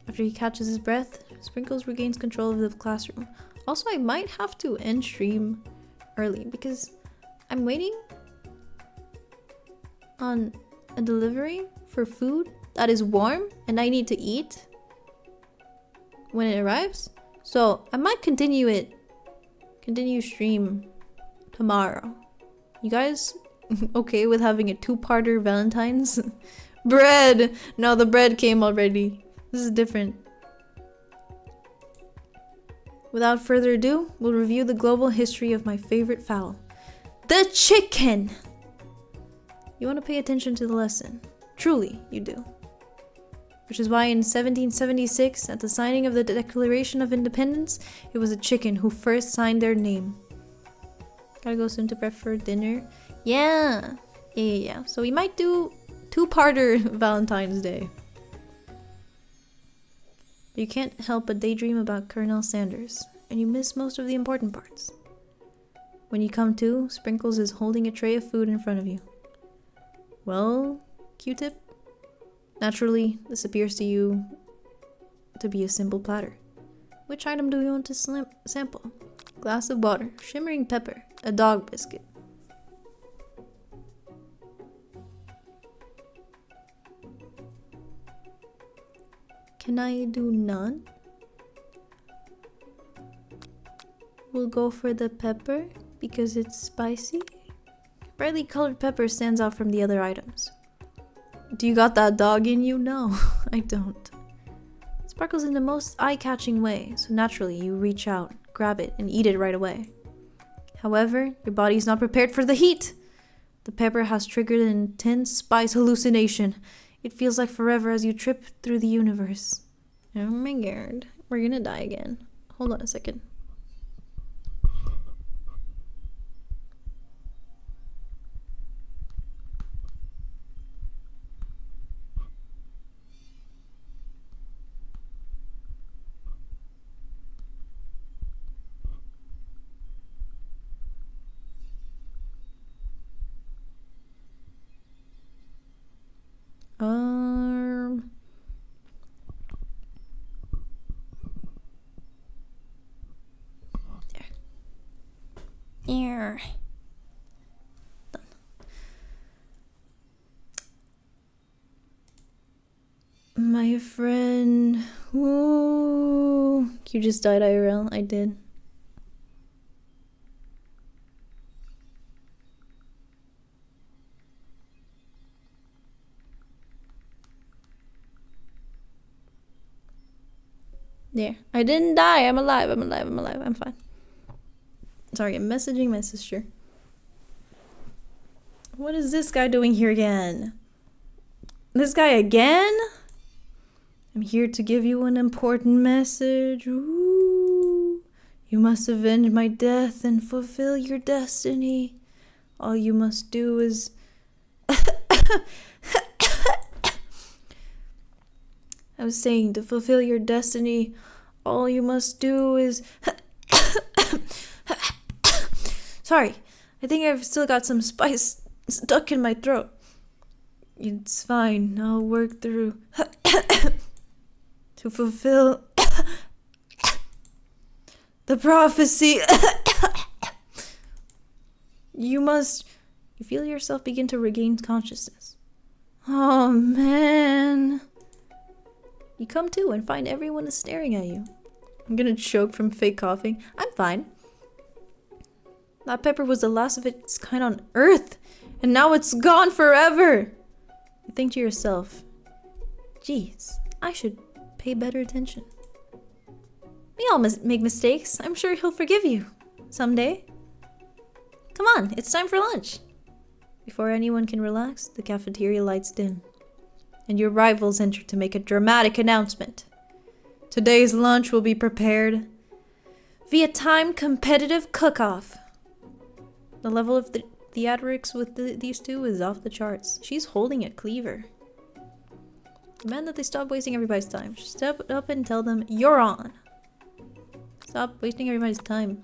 Speaker 1: After he catches his breath, Sprinkles regains control of the classroom. Also, I might have to end stream early because I'm waiting on a delivery for food that is warm and I need to eat when it arrives. So I might continue stream tomorrow. You guys okay with having a two-parter Valentine's? Bread! No, the bread came already. This is different. Without further ado, we'll review the global history of my favorite fowl. The chicken! You want to pay attention to the lesson. Truly, you do. Which is why in 1776, at the signing of the Declaration of Independence, it was a chicken who first signed their name. Gotta go soon to prep for dinner. Yeah. So we might do two-parter Valentine's Day. But you can't help but daydream about Colonel Sanders, and you miss most of the important parts. When you come to, Sprinkles is holding a tray of food in front of you. Well, Q-tip? Naturally, this appears to you to be a simple platter. Which item do you want to sample? Glass of water, shimmering pepper, a dog biscuit. Can I do none? We'll go for the pepper because it's spicy. Brightly colored pepper stands out from the other items. Do you got that dog in you? No, I don't. It sparkles in the most eye-catching way, so naturally you reach out, grab it, and eat it right away. However, your body's not prepared for the heat. The pepper has triggered an intense spice hallucination. It feels like forever as you trip through the universe. Oh my god, we're gonna die again. Hold on a second. There. Done. My friend. Ooh. You just died IRL. I did. There. I didn't die. I'm alive. I'm fine. Sorry, I'm messaging my sister. What is this guy doing here again? This guy again? I'm here to give you an important message. Ooh. You must avenge my death and fulfill your destiny. All you must do is... I was saying, to fulfill your destiny, all you must do is... Sorry, I think I've still got some spice stuck in my throat. It's fine, I'll work through... to fulfill... the prophecy. You feel yourself begin to regain consciousness. Oh man. You come to and find everyone is staring at you. I'm gonna choke from fake coughing. I'm fine. That pepper was the last of its kind on Earth, and now it's gone forever. You think to yourself, geez, I should pay better attention. We all make mistakes. I'm sure he'll forgive you someday. Come on, it's time for lunch. Before anyone can relax, the cafeteria lights dim, and your rivals enter to make a dramatic announcement. Today's lunch will be prepared via timed competitive cook-off. The level of the theatrics with these two is off the charts. She's holding a cleaver. Demand that they stop wasting everybody's time. Step up and tell them, you're on. Stop wasting everybody's time.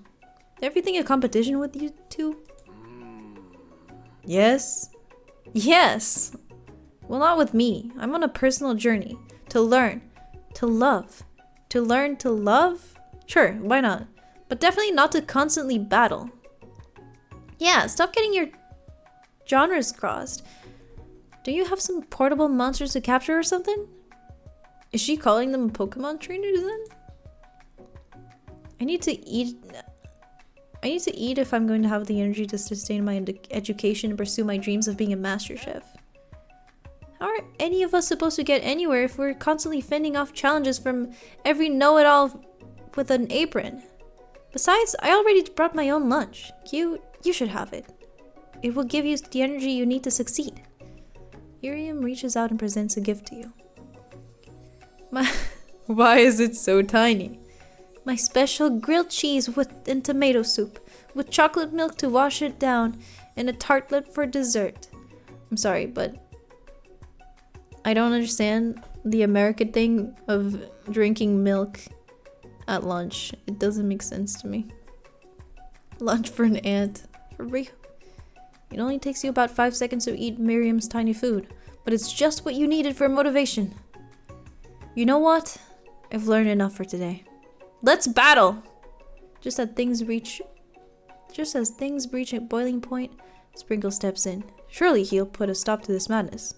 Speaker 1: Is everything a competition with you two? Yes. Yes. Well, not with me. I'm on a personal journey. To learn. To love. To learn to love? Sure, why not? But definitely not to constantly battle. Yeah, stop getting your genres crossed. Do you have some portable monsters to capture or something? Is she calling them Pokemon trainers then? I need to eat if I'm going to have the energy to sustain my education and pursue my dreams of being a master chef. How are any of us supposed to get anywhere if we're constantly fending off challenges from every know-it-all with an apron? Besides, I already brought my own lunch. You should have it. It will give you the energy you need to succeed. Irium reaches out and presents a gift to you. Why is it so tiny? My special grilled cheese and tomato soup, with chocolate milk to wash it down, and a tartlet for dessert. I'm sorry, but I don't understand the American thing of drinking milk at lunch. It doesn't make sense to me. Lunch for an ant. For real. It only takes you about 5 seconds to eat Miriam's tiny food, but it's just what you needed for motivation. You know what? I've learned enough for today. Let's battle! Just as things reach a boiling point, Sprinkle steps in. Surely he'll put a stop to this madness.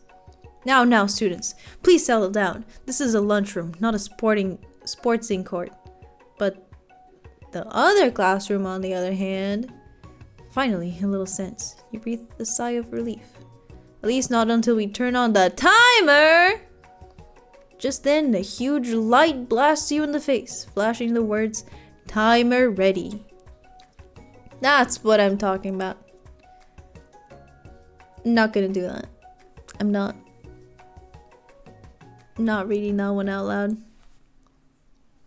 Speaker 1: Now, students, please settle down. This is a lunchroom, not a sportsing court. But the other classroom, on the other hand... Finally, a little sense. You breathe a sigh of relief. At least not until we turn on the timer! Just then, a huge light blasts you in the face, flashing the words, "Timer ready." That's what I'm talking about. Not gonna do that. I'm not reading that one out loud.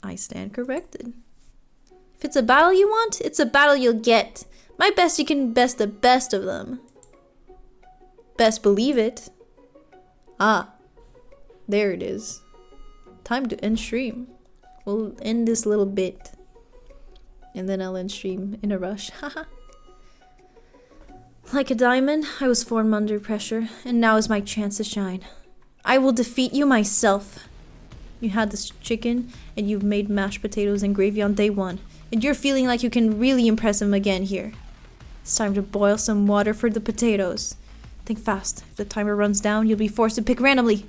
Speaker 1: I stand corrected. If it's a battle you want, it's a battle you'll get. My best, you can best the best of them. Best believe it. Ah, there it is. Time to end stream. We'll end this little bit. And then I'll end stream in a rush. Haha. Like a diamond, I was formed under pressure, and now is my chance to shine. I will defeat you myself. You had this chicken, and you've made mashed potatoes and gravy on day one, and you're feeling like you can really impress him again here. It's time to boil some water for the potatoes. Think fast. If the timer runs down, you'll be forced to pick randomly.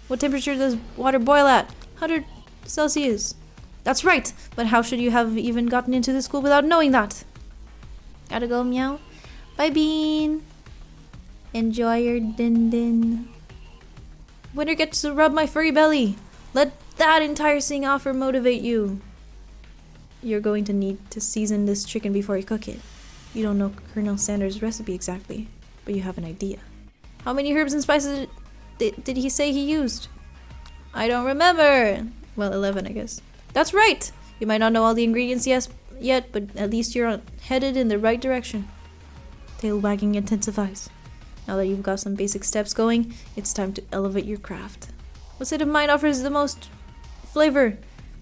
Speaker 1: What temperature does water boil at? 100 Celsius. That's right, but how should you have even gotten into the school without knowing that? Gotta go, meow. Bye, Bean. Enjoy your din-din. Winner gets to rub my furry belly. Let that enticing offer motivate you. You're going to need to season this chicken before you cook it. You don't know Colonel Sanders' recipe exactly, but you have an idea. How many herbs and spices did he say he used? I don't remember. Well, 11, I guess. That's right. You might not know all the ingredients yet, but at least you're headed in the right direction. Tail wagging intensifies. Now that you've got some basic steps going, it's time to elevate your craft. What state of mind offers the most flavor?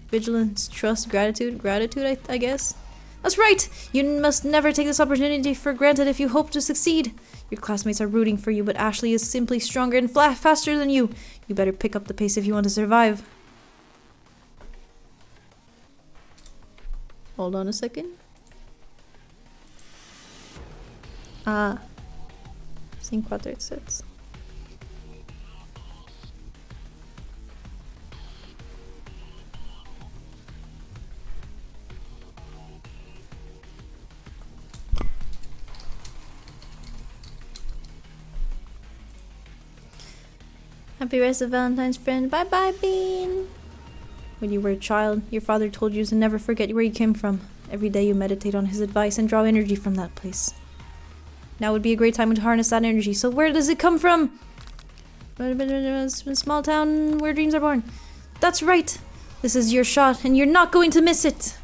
Speaker 1: Vigilance, trust, gratitude. Gratitude, I guess. That's right! You must never take this opportunity for granted if you hope to succeed. Your classmates are rooting for you, but Ashley is simply stronger and faster than you. You better pick up the pace if you want to survive. Hold on a second. Ah. 5 sets. Happy rest of Valentine's, friend. Bye-bye, Bean. When you were a child, your father told you to never forget where you came from. Every day you meditate on his advice and draw energy from that place. Now would be a great time to harness that energy. So where does it come from? A small town where dreams are born. That's right. This is your shot, and you're not going to miss it.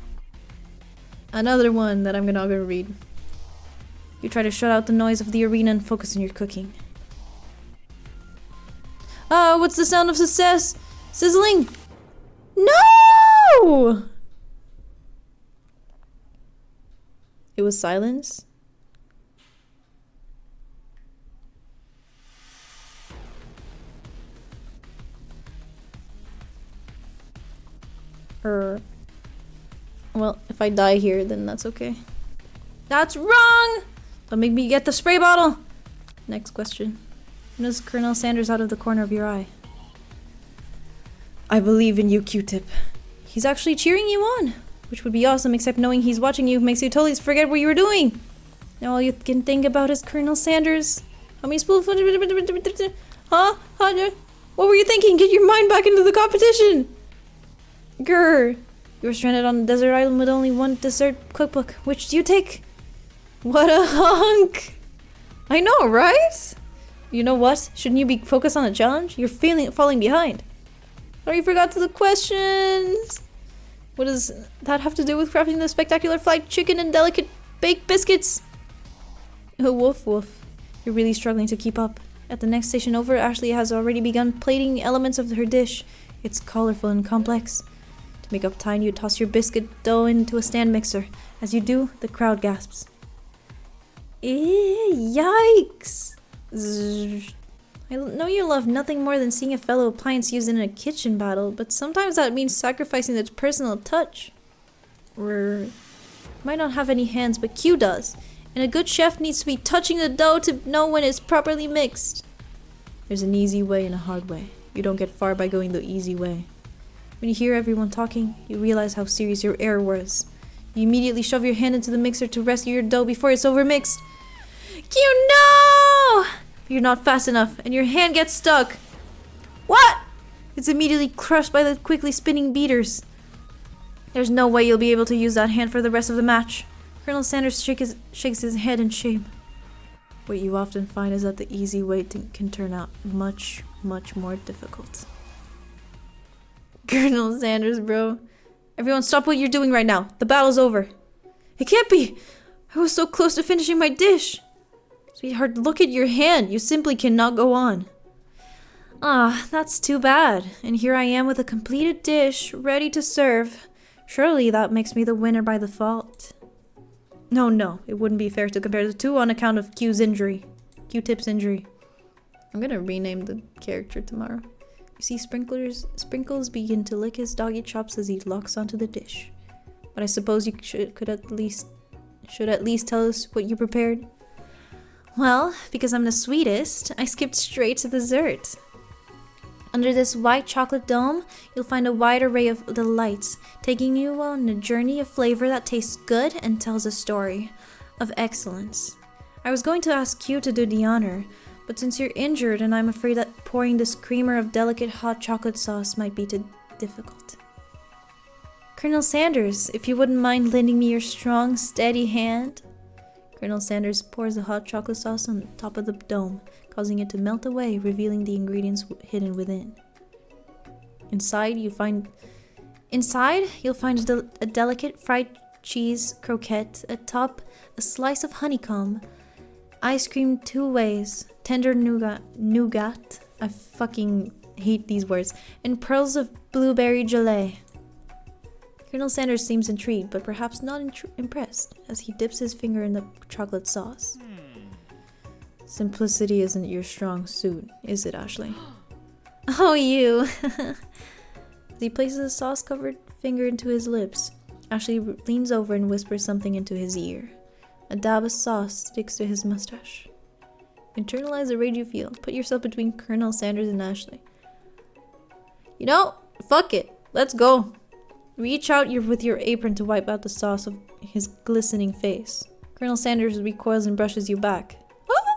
Speaker 1: Another one that I'm not gonna read. You try to shut out the noise of the arena and focus on your cooking. Ah, what's the sound of success? Sizzling! No! It was silence. Well, if I die here, then that's okay. That's wrong! Don't make me get the spray bottle! Next question. Notice Colonel Sanders out of the corner of your eye. I believe in you, Q-Tip. He's actually cheering you on, which would be awesome, except knowing he's watching you makes you totally forget what you were doing. Now all you can think about is Colonel Sanders. How many spoonfuls? Huh? What were you thinking? Get your mind back into the competition! Grr. You were stranded on a desert island with only one dessert cookbook. Which do you take? What a hunk! I know, right? You know what? Shouldn't you be focused on the challenge? You're falling behind. Oh, you forgot the questions. What does that have to do with crafting the spectacular fried chicken and delicate baked biscuits? Oh, woof woof. You're really struggling to keep up. At the next station over, Ashley has already begun plating elements of her dish. It's colorful and complex. To make up time, you toss your biscuit dough into a stand mixer. As you do, the crowd gasps. Yikes! Zzz. I know you love nothing more than seeing a fellow appliance used in a kitchen battle, but sometimes that means sacrificing its personal touch. Might not have any hands, but Q does. And a good chef needs to be touching the dough to know when it's properly mixed. There's an easy way and a hard way. You don't get far by going the easy way. When you hear everyone talking, you realize how serious your error was. You immediately shove your hand into the mixer to rescue your dough before it's overmixed. Q, no! You're not fast enough, and your hand gets stuck. What? It's immediately crushed by the quickly spinning beaters. There's no way you'll be able to use that hand for the rest of the match. Colonel Sanders shakes his head in shame. What you often find is that the easy way can turn out much, much more difficult. Colonel Sanders, bro. Everyone stop what you're doing right now. The battle's over. It can't be. I was so close to finishing my dish. Sweetheart, look at your hand. You simply cannot go on. Ah, that's too bad. And here I am with a completed dish, ready to serve. Surely that makes me the winner by default. No, it wouldn't be fair to compare the two on account of Q-Tip's injury. I'm gonna rename the character tomorrow. You see Sprinkles begin to lick his doggy chops as he locks onto the dish. But I suppose you should at least tell us what you prepared. Well, because I'm the sweetest, I skipped straight to dessert. Under this white chocolate dome, you'll find a wide array of delights, taking you on a journey of flavor that tastes good and tells a story of excellence. I was going to ask you to do the honor, but since you're injured and I'm afraid that pouring this creamer of delicate hot chocolate sauce might be too difficult. Colonel Sanders, if you wouldn't mind lending me your strong, steady hand. Colonel Sanders pours the hot chocolate sauce on top of the dome, causing it to melt away, revealing the ingredients hidden within. Inside, you'll find a delicate fried cheese croquette, atop a slice of honeycomb, ice cream 2 ways, tender nougat, I fucking hate these words, and pearls of blueberry gelée. Colonel Sanders seems intrigued, but perhaps not impressed, as he dips his finger in the chocolate sauce. Simplicity isn't your strong suit, is it, Ashley? Oh, you! As he places a sauce-covered finger into his lips, Ashley leans over and whispers something into his ear. A dab of sauce sticks to his mustache. Internalize the rage you feel. Put yourself between Colonel Sanders and Ashley. You know, fuck it. Let's go. Reach out with your apron to wipe out the sauce of his glistening face. Colonel Sanders recoils and brushes you back. Ah!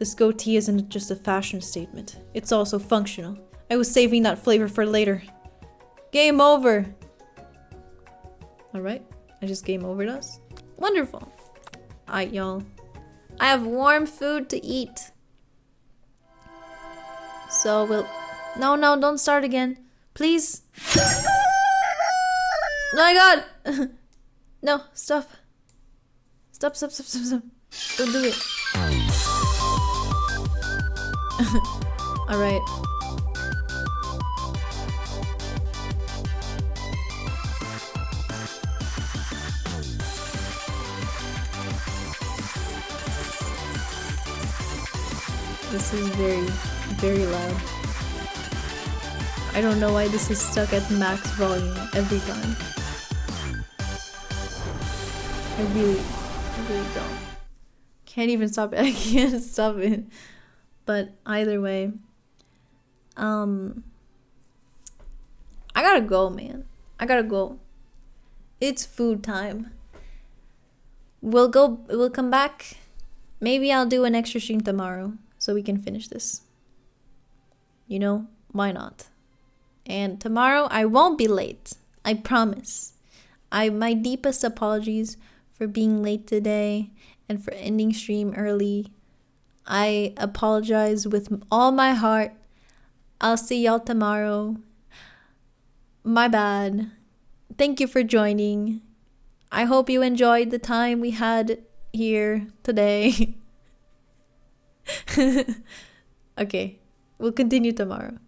Speaker 1: This goatee isn't just a fashion statement. It's also functional. I was saving that flavor for later. Game over! Alright, I just game overed us. Wonderful. Alright, y'all. I have warm food to eat. So we'll... No, don't start again. Please. Oh my god! No, stop. Stop. Don't do it. Alright. This is very loud. I don't know why this is stuck at max volume every time. I really don't. Can't even stop it. I can't stop it. But either way, I gotta go, man. I gotta go. It's food time. We'll come back. Maybe I'll do an extra stream tomorrow so we can finish this. You know, why not? And tomorrow I won't be late. I promise. My deepest apologies for being late today and for ending stream early. I apologize with all my heart. I'll see y'all tomorrow. My bad. Thank you for joining. I hope you enjoyed the time we had here today. Okay, we'll continue tomorrow.